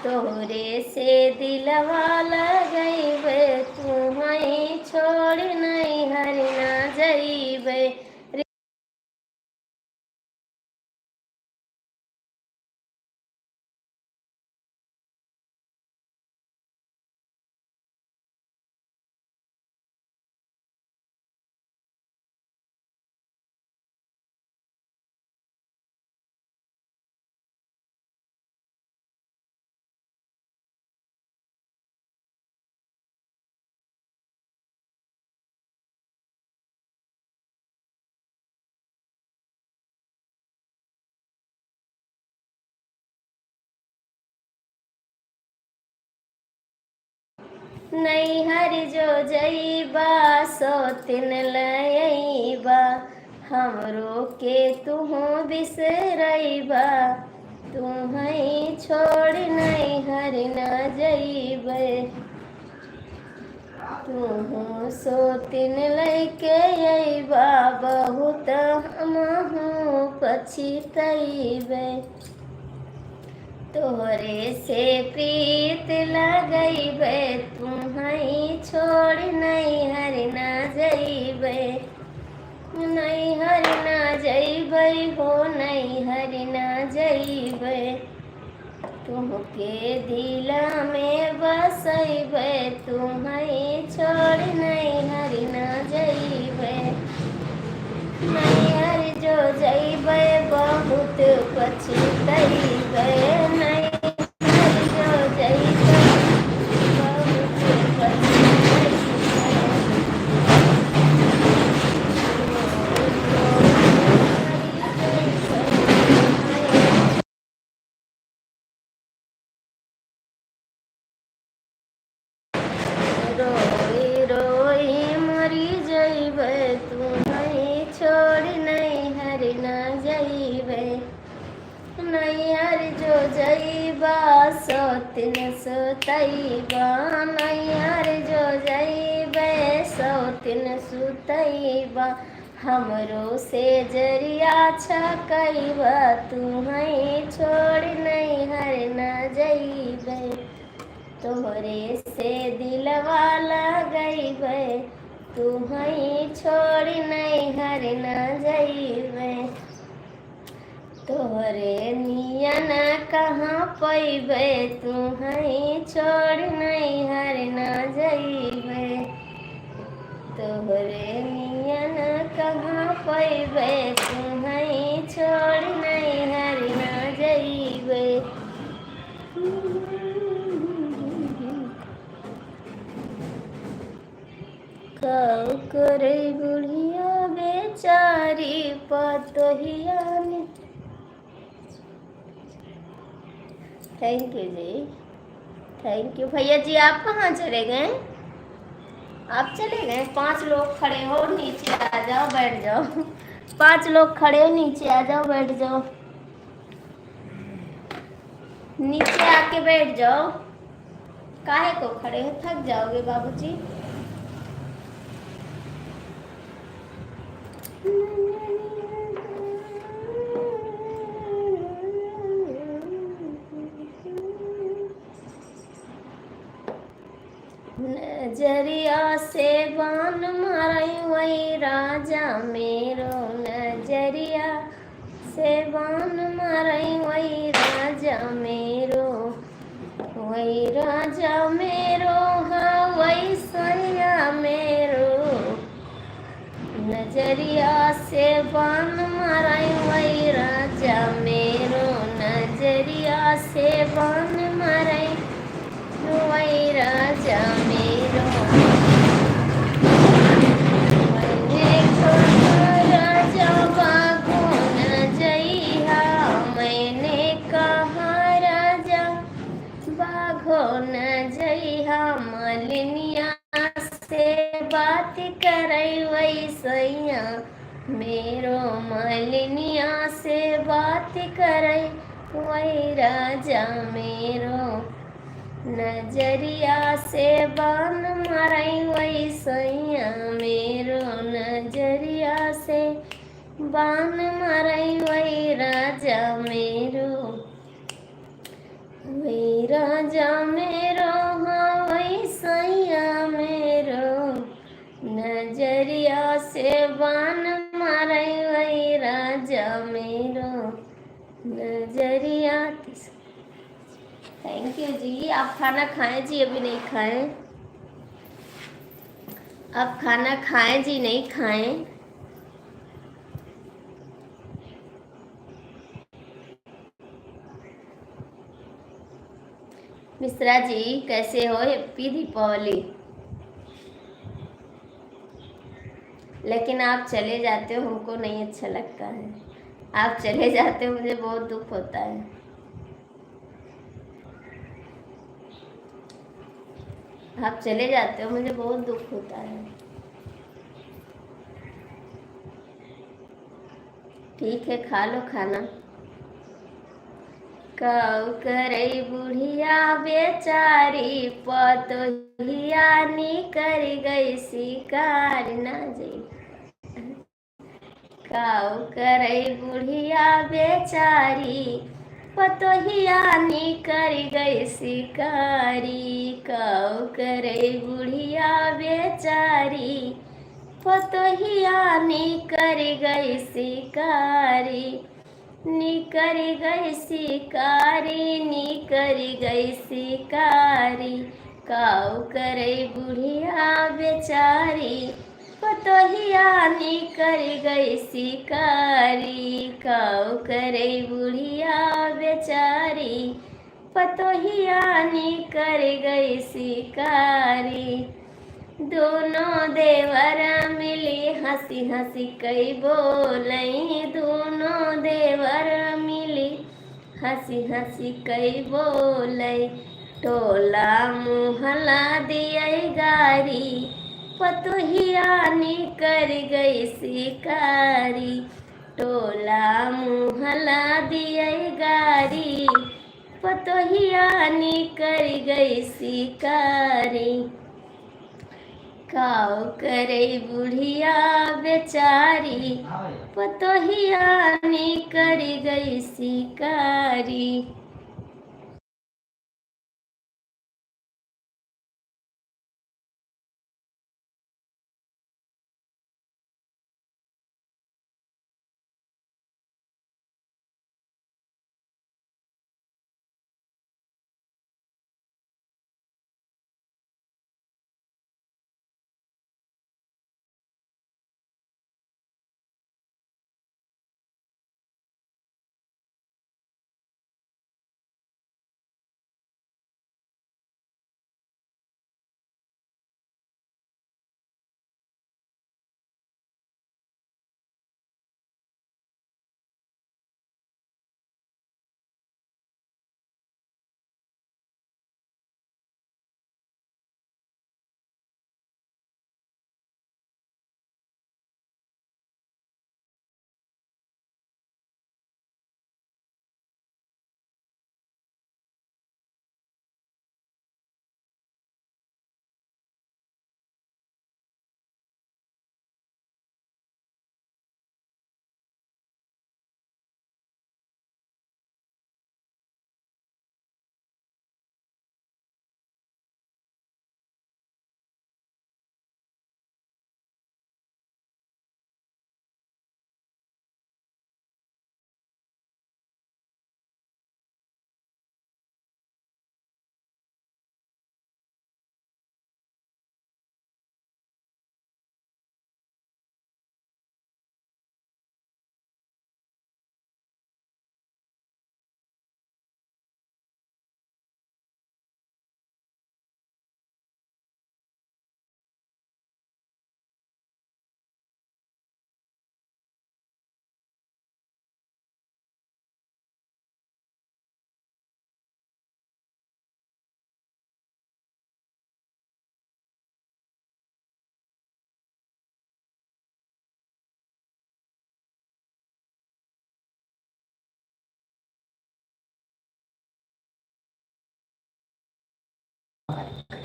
A: तोहरे से दिलवा लगइबे तुम्हें छोड़ नहीं हरि ना जइबे नैहर जो जइबा सौतिन लइबा हमरो के तुहो बिसरइबा तुम्हें छोड़ नैहर न जइबे तुहू सोतिन लैके अइबा बहुत हमहू पछितइबे तोहरे से प्रीत लगइबे तुम्हें छोड़ नैहर न जइबे नैहर न जइबे हो नैहर न जइबे तुमके दिला में बसइबे तुम्हें छोड़ नैहर न जइबे नैहर जो जइबे बहुत पछितइबे नैहर जो जइबे बहुत पछितइबे रोई रोई मरी जइबे तुम्हें छोड़ नैहर न जइबे नैहर जो जइबा सौतिन सुतइबा नैहर जो जइबे सौतिन सुतइबा हमरो से जरिया छकइबा तुम्हें छोड़ नैहर न जइबे तोहरे से दिलवा लगइबे तुम्हें छोड़ नैहर न जइबे तोहरे नियन कहाँ पैबे तुम्हें छोड़ नैहर न जइबे तोहरे नियन कहाँ पैबे तुम्हें छोड़ नैहर न जइबे कौ करे बुढ़िया बेचारी पतोहिया ने थैंक यू जी थैंक यू भैया जी आप कहाँ चले गए आप चले गए 5 लोग खड़े हो नीचे आ जाओ बैठ जाओ 5 लोग खड़े हो नीचे आ जाओ बैठ जाओ नीचे आके बैठ जाओ काहे को खड़े हो थक जाओगे बाबूजी नजरिया से बान मारई वही राजा मेरो नजरिया से बान मारई वही राजा मेरो वही राजा मेरो हाँ वही सैया मेरो नजरिया से बान मारई वही राजा मेरो नजरिया से बान मारई वही राजा मेरो मैंने कहा राजा बागो न जइहा मैंने कहा राजा बागो न जइहा मलिनिया से बात करई वैसैया मेरो मलिनिया से बात करई वही राजा मेरो नजरिया से बान मारई वही सैया मेरो नजरिया से बान मारई वही राजा मेरो वही राजा मेरो हाँ वही सैया मेरो नजरिया से बान मारई वही राजा मेरो नजरिया थैंक यू जी आप खाना खाएं जी अभी नहीं खाएं आप खाना खाएं जी नहीं खाएं मिश्रा जी कैसे हो हैप्पी दीपावली लेकिन आप चले जाते हो हमको नहीं अच्छा लगता है आप चले जाते हो मुझे बहुत दुख होता है आप चले जाते हो, मुझे बहुत दुख होता है। ठीक है, खा लो खाना। कौ करई बुढ़िया बेचारी, पतोहिया निकर गई शिकार ना जी। कौ करई बुढ़िया बेचारी, पतोहिया निकर गई शिकारी। कौ करई बुढ़िया बेचारी, पतोहिया निकर गई शिकारी। निकर गई शिकारी, निकर गई शिकारी। कौ करई बुढ़िया बेचारी, पतोहिया निकर गई शिकारी। कौ करई बुढ़िया बेचारी, पतोहिया निकर गई शिकारी। दोनों देवर मिली हंसी हंसी कई बोलई, दोनों देवर मिली हंसी हंसी कई बोलई। टोला मुहला दियई गारी, पतोहिया निकर गई शिकारी। टोला मुहला दियई गारी, पतोहिया निकर गई शिकारी। कौ करई बुढ़िया बेचारी, पतोहिया निकर गई शिकारी।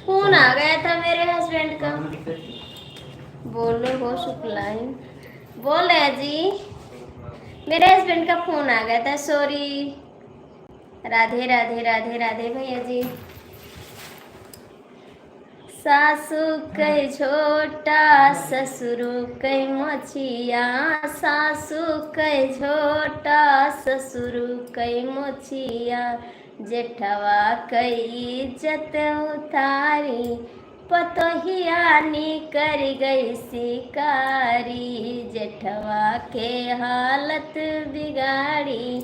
A: फोन आ गया था मेरे हस्बैंड का। बोलो हो शुक्लाई। बोल रहे जी, मेरे हस्बैंड का फोन आ गया था, सॉरी। राधे राधे राधे राधे भैया जी। सासू कई छोटा, ससुरु कई मोचिया। सासू कई छोटा, ससुरु कई मोचिया। जेठवा कई इज्जत उतारी, पतोहिया निकर गई शिकारी। जेठवा के हालत बिगाड़ी,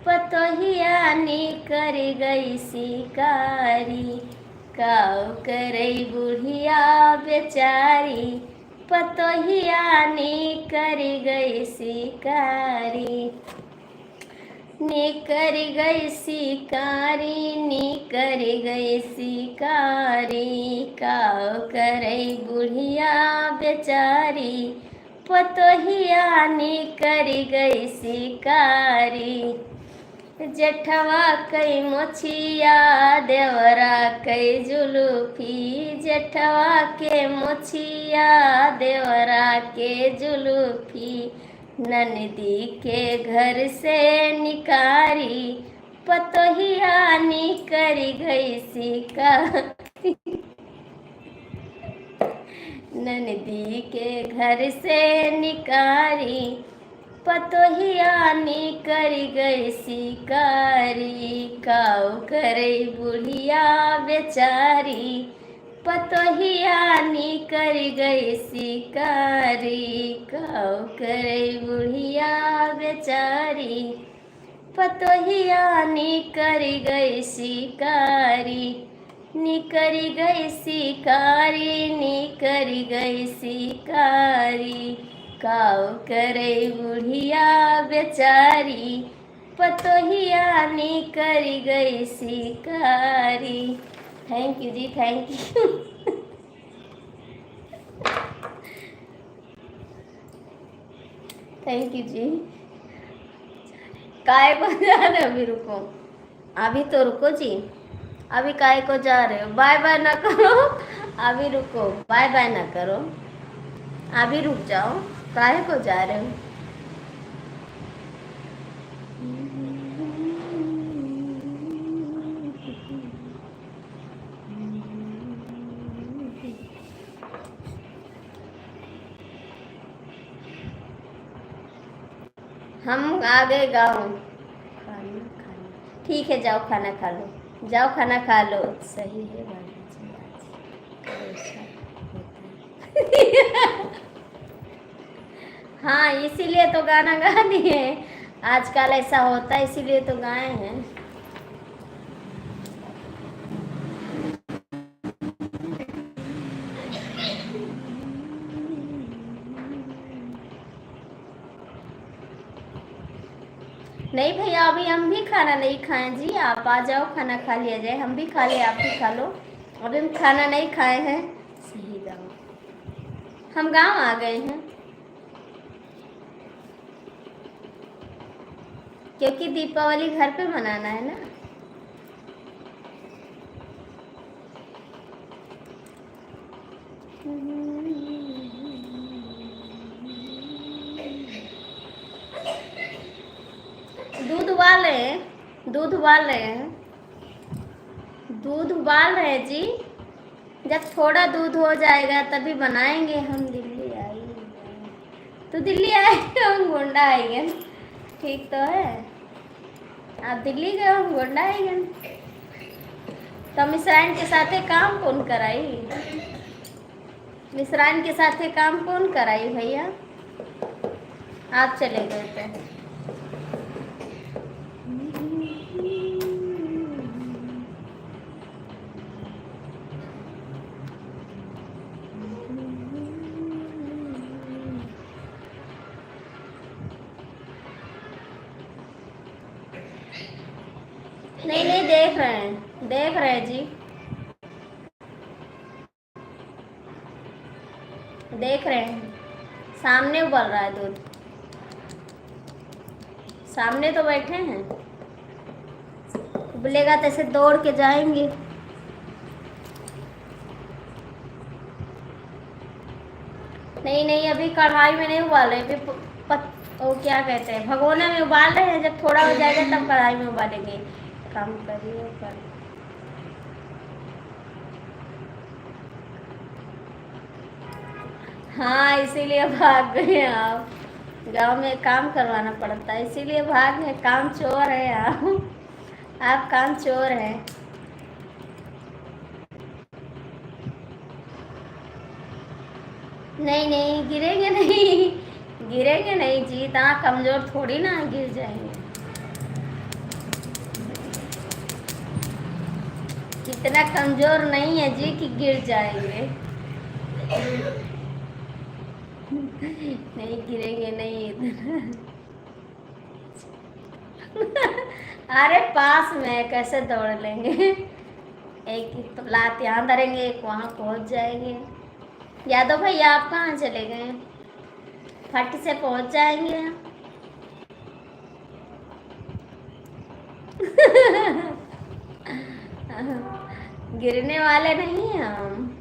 A: पतोहिया निकर गई शिकारी। कौ करई बुढ़िया बेचारी, पतोहिया निकर गई शिकारी। निकर गई शिकारी, निकर गई शिकारी, काव करई बुढ़िया बेचारी, पतोहिया निकर गई शिकारी। जेठवा कई मोछिया, देवरा कई जुलूफी, जेठवा के मोछिया, देवरा के जुलूफी, ननदी के घर से निकारी, पतोहिया निकर गई शिकारी। ननदी के घर से निकारी, पतोहिया निकर गई शिकारी, काव करई बुढ़िया बेचारी, पतोहिया निकर गई शिकारी, काव करई बुढ़िया बेचारी, पतोहिया निकर गई शिकारी। निकर गई शिकारी, निकर गई शिकारी, काव करई बुढ़िया बेचारी, पतोहिया निकर गई शिकारी। थैंक यू जी, थैंक यू। थैंक यू जी। काय को जा रहे हो? अभी रुको, अभी तो रुको जी, अभी काय को जा रहे हो? बाय बाय ना करो, अभी रुको, बाय बाय ना करो, अभी रुक जाओ, काहे को जा रहे हो? हम आ गए गाँव। खाना खाना ठीक है, जाओ खाना खा लो, जाओ खाना खा लो। सही है बाबू जी, आज ऐसा होता है। हाँ, इसीलिए तो गाना गा दिए, आजकल ऐसा होता है इसीलिए तो गाए हैं। नहीं भैया, अभी हम भी खाना नहीं खाएं जी, आप आ जाओ, खाना खा लिया जाए, हम भी खा ले, आप भी खा लो। अभी हम खाना नहीं खाए हैं। सही गाँव, हम गाँव आ गए हैं, क्योंकि दीपावली घर पे मनाना है ना। दूध उबाल रहे हैं, दूध उबाल रहे हैं, दूध उबाल रहे हैं जी। जब थोड़ा दूध हो जाएगा तभी बनाएंगे। हम दिल्ली आए, तो दिल्ली आए, हम गोंडा आएंगे, ठीक तो है। आप दिल्ली गए, हम गोंडा आएंगे। तो मिश्राइन के साथे काम कौन कराई? मिश्राइन के साथे काम कौन कराई भैया? आप चले गए थे। नहीं नहीं, देख रहे हैं, देख रहे हैं जी, देख रहे हैं, सामने उबल रहा है दूध, सामने तो बैठे हैं। उबलेगा तो ऐसे दौड़ के जाएंगे। नहीं नहीं, अभी कढ़ाई में नहीं उबाल रहे, अभी वो क्या कहते हैं, भगोना में उबाल रहे हैं। जब थोड़ा हो जाएगा तब कढ़ाई में उबालेंगे। काम करिए कर। हाँ, इसीलिए भाग गए आप। गांव में काम करवाना पड़ता है, इसीलिए भाग गए। काम चोर है आप काम चोर हैं। नहीं नहीं, गिरेंगे नहीं, गिरेंगे नहीं जी, इतना कमजोर थोड़ी ना गिर जाएंगे। इतना कमजोर नहीं है जी कि गिर जाएंगे। नहीं गिरेंगे नहीं इतना। अरे पास में कैसे दौड़ लेंगे। एक ही तो लात यहाँ धरेंगे, एक वहाँ पहुँच जाएंगे। यादव भैया आप कहाँ चले गए? फट से पहुँच जाएंगे। गिरने वाले नहीं हैं हम।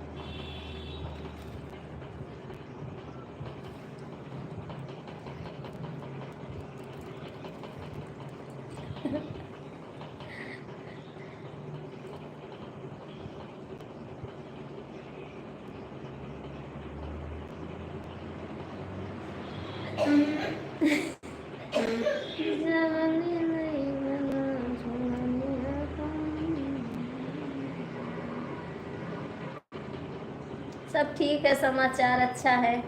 A: सब ठीक है, समाचार अच्छा है।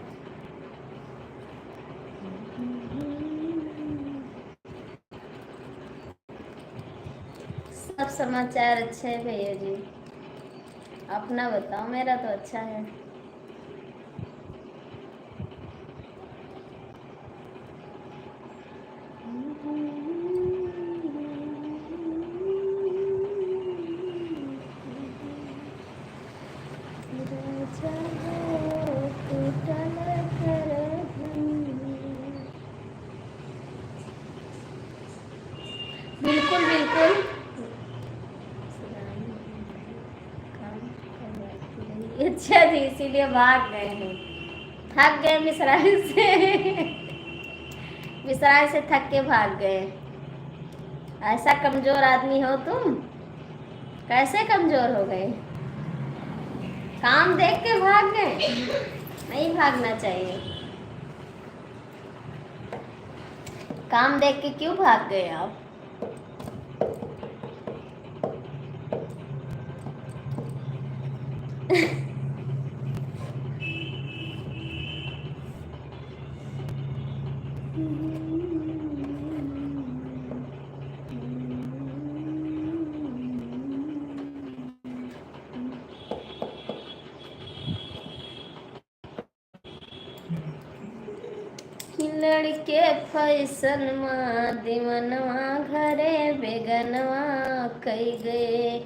A: सब समाचार अच्छे हैं भैया जी, अपना बताओ। मेरा तो अच्छा है। बिल्कुल बिल्कुल। अच्छा जी, इसीलिए भाग गए हैं। थक गए मिसराई से। मिसराई से थक के भाग गए। ऐसा कमजोर आदमी हो तुम? कैसे कमजोर हो गए? काम देख के भाग गए? नहीं भागना चाहिए। काम देख के क्यों भाग गए आप? लड़के फैशन में दीवनवा घरे बेगनवा कई गए।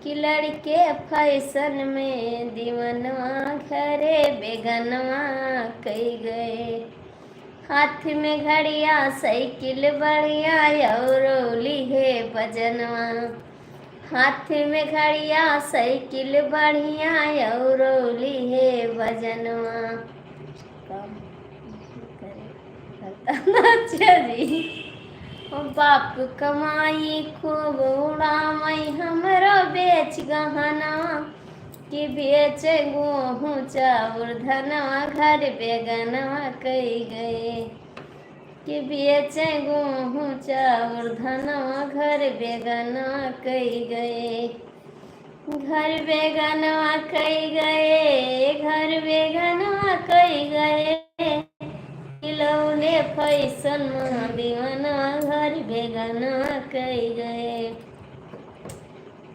A: कि लड़के फैशन में दीवनवा घरे बेगनवा कई गए। हाथ में घड़िया साइकिल बढ़िया और लिहे बजनवा। हाथ में घड़िया साइकिल बढ़िया और लिहे बजनवा। अच्छा जी। ओ बाप कमाई खूब उड़ामई हमरो बेच गहना। कि बेच गेहूँ चाउर धनवा घर बेगनवा कई गए। कि बेच गेहूँ चाउर धनवा घर बेगनवा कई गए। घर बेगनवा कई गए, घर बेगनवा कई गए। खिलौने फैशन में दीवाना घर बेगनवा कई गए।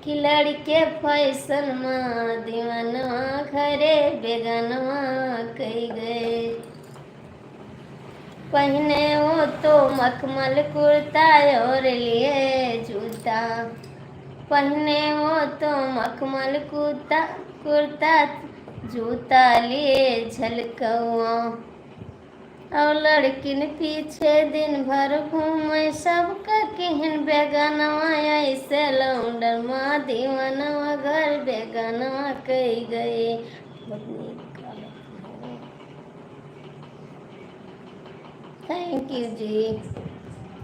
A: कि लड़के फैशन में दीवानवा घरे बेगनवा कई गए। पहने वो तो मखमल कुर्ता और लिए जूता। पहने वो तो मखमल कुर्ता जूता लिए झलकवा। और लड़किन पीछे दिन भर घूमे सबका केहन बेगनवा। ऐसे लौंडर माँ दीवानवा घर बेगनवा कई गए। थैंक यू जी।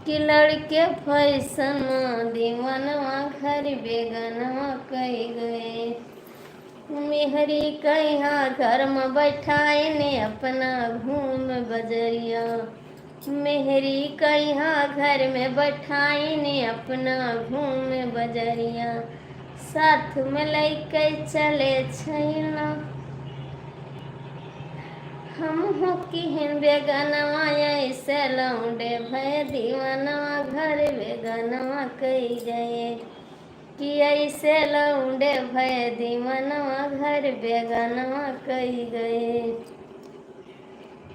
A: कि लड़के फैशन में दीवानवा घर बेगनवा कई गए। मेहरी कहा घर में बैठाए ने अपना घूम बजरिया। मेहरी कहा घर में बैठाए ने अपना घूम बजरिया। साथ में लेके चले छैला। हम हो किहन बेगनवा ऐसे लौंडे भय दीवानवा घर बेगनवा कई गए। कि ऐसे लौंडे भय दीवानवा घर बेगनवा कई गए।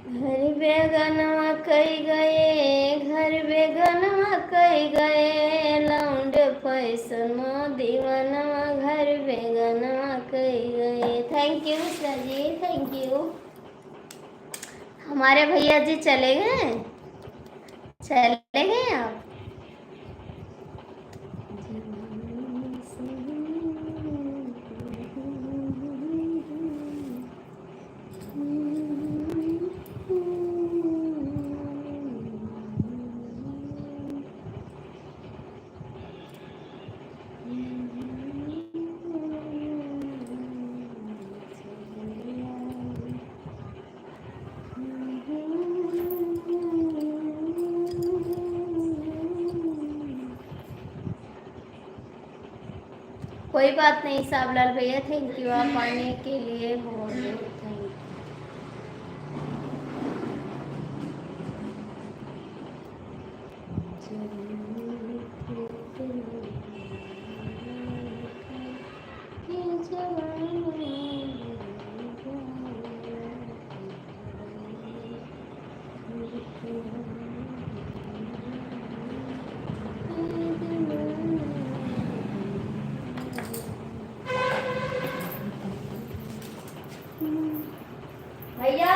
A: घर बेगनवा कई गए, घर बेगनवा कई गए, लौंड फैशन दीवानवा घर बेगनवा कई गए। Thank you Mishra ji, thank you. हमारे भैया जी चले गए, चले गए आप। कोई बात नहीं साबलाल भैया, थैंक यू आप आने के लिए, बहुत बहुत थैंक यू। भैया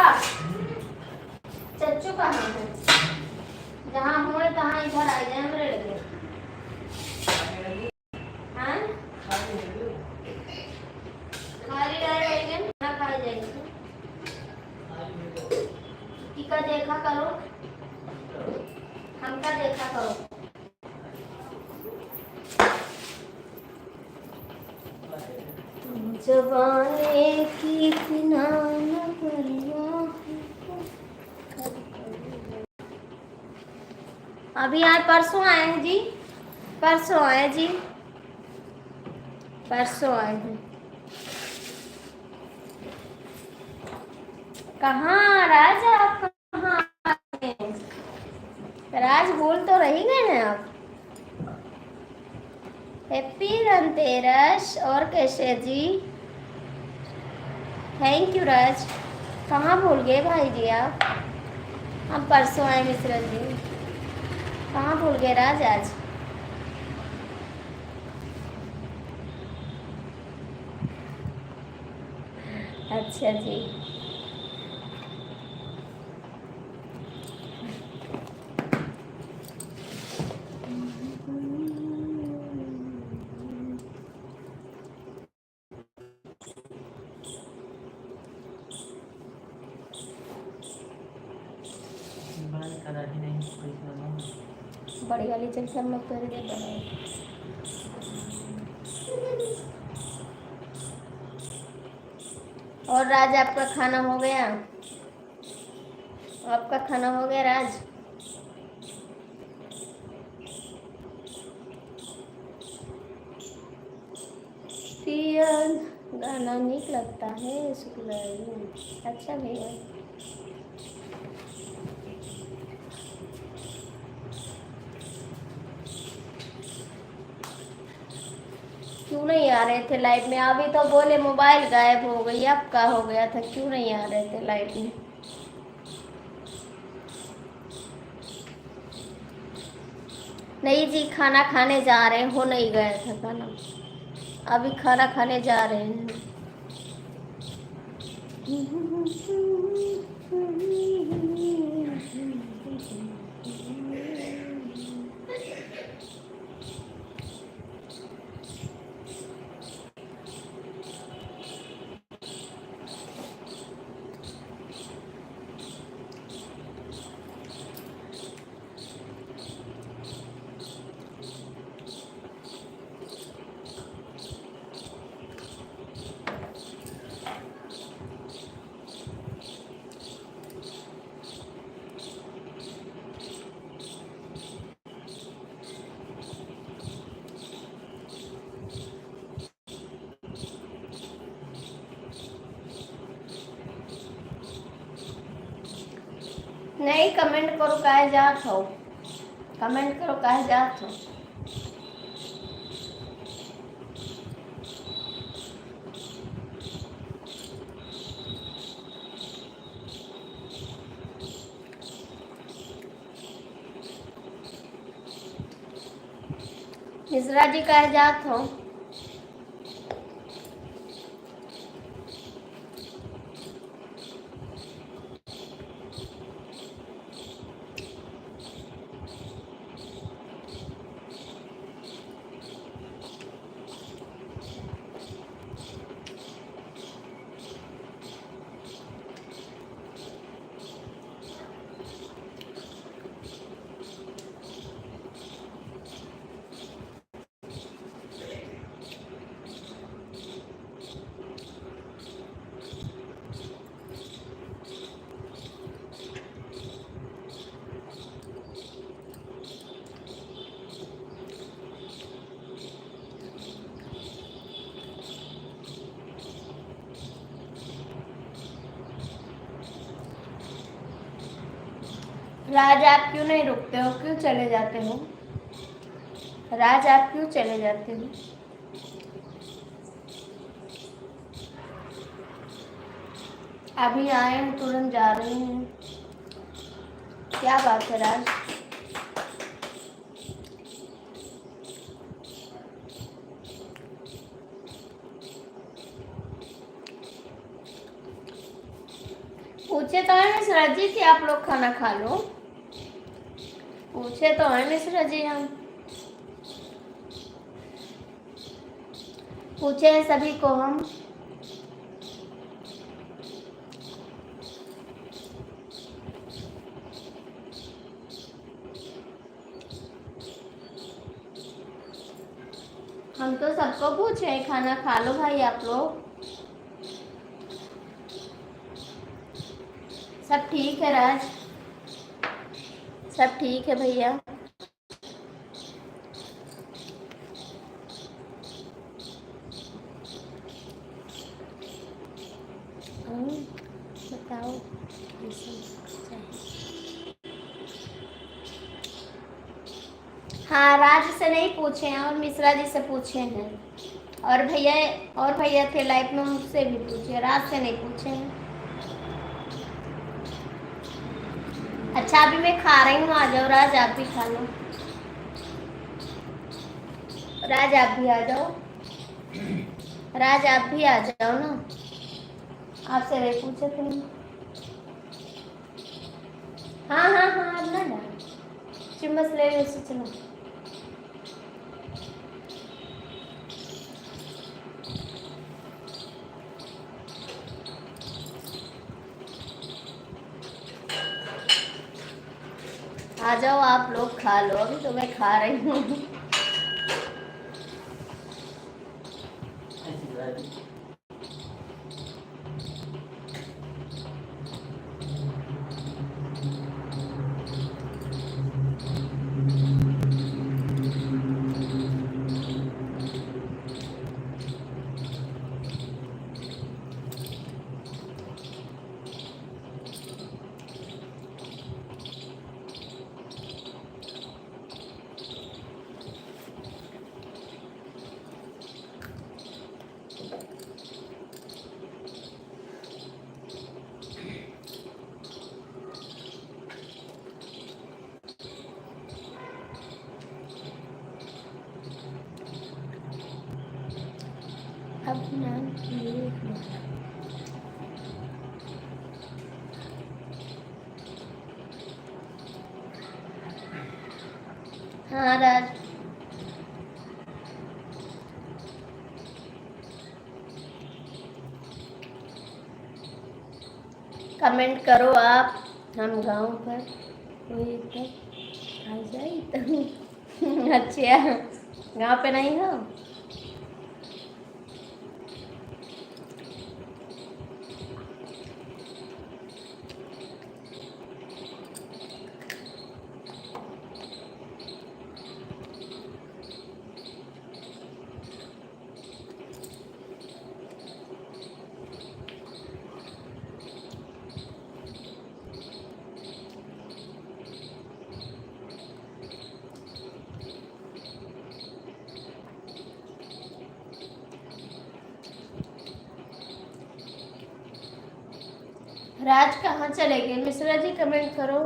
A: चच्चू कहाँ है? जहाँ हुए तहाँ इधर आ जाए हमरे लगे। हाँ खाली रहेंगे ना, खाए जाएंगे। टीका देखा करो, हमका देखा करो। जवानी की किनान अभी आए, परसों आए हैं जी, परसों आए जी, परसों आए हैं। कहाँ राज, आप कहाँ आए हैं? राज बोल तो रही गए ना आप। हैप्पी धनतेरस। और कैसे जी? थैंक यू राज। कहाँ भूल गए भाई जी आप? हम परसों आए मिश्रा जी, कहाँ भूल गए राज आज? अच्छा जी, बड़ी वाली जंक्शन में कर दे बड़ा। और राज आपका खाना हो गया? आपका खाना हो गया राज? पिया गाना नीक लगता है शुक्ला। अच्छा भैया, क्यों नहीं आ रहे थे लाइव में? अभी तो बोले मोबाइल गायब हो गई, अब का हो गया था? क्यों नहीं आ रहे थे लाइव में? नहीं जी, खाना खाने जा रहे हो, नहीं गया था खाना, अभी खाना खाने जा रहे हैं। नहीं कमेंट करो काहे जात हो, कमेंट करो काहे जात हो। मिश्रा जी कहे जात हो? राज आप क्यों नहीं रुकते हो, क्यों चले जाते हो? राज आप क्यों चले जाते हो? अभी आए हैं तुरंत जा रहे हैं, क्या बात है राज? पूछे तो है मिश्रा जी कि आप लोग खाना खा लो, पूछे तो है मिश्रा जी, हम पूछे हैं सभी को हम। हम तो सबको पूछे हैं खाना खा लो भाई आप लोग। सब ठीक है राज, सब ठीक है भैया। बताओ हाँ, राज से नहीं पूछे हैं और मिश्रा जी से पूछे हैं, और भैया थे लाइफ में, मुझसे भी पूछे, राज से नहीं पूछे हैं। अच्छा अभी मैं खा रही हूँ, आ जाओ राज आप भी खा लो, राज आप भी आ जाओ, राज आप भी आ जाओ ना, आपसे नहीं पूछे थे। हाँ हाँ हाँ, अब ना चम्मच ले लो, चलो। आ जाओ आप लोग खा लो, अभी तो मैं खा रही हूँ। अब नाम हाँ राज, कमेंट करो आप, हम गांव पर कोई तो आ जाए तो अच्छा, गांव पे नहीं हो? राज कहाँ चले गए? मिश्रा जी कमेंट करो।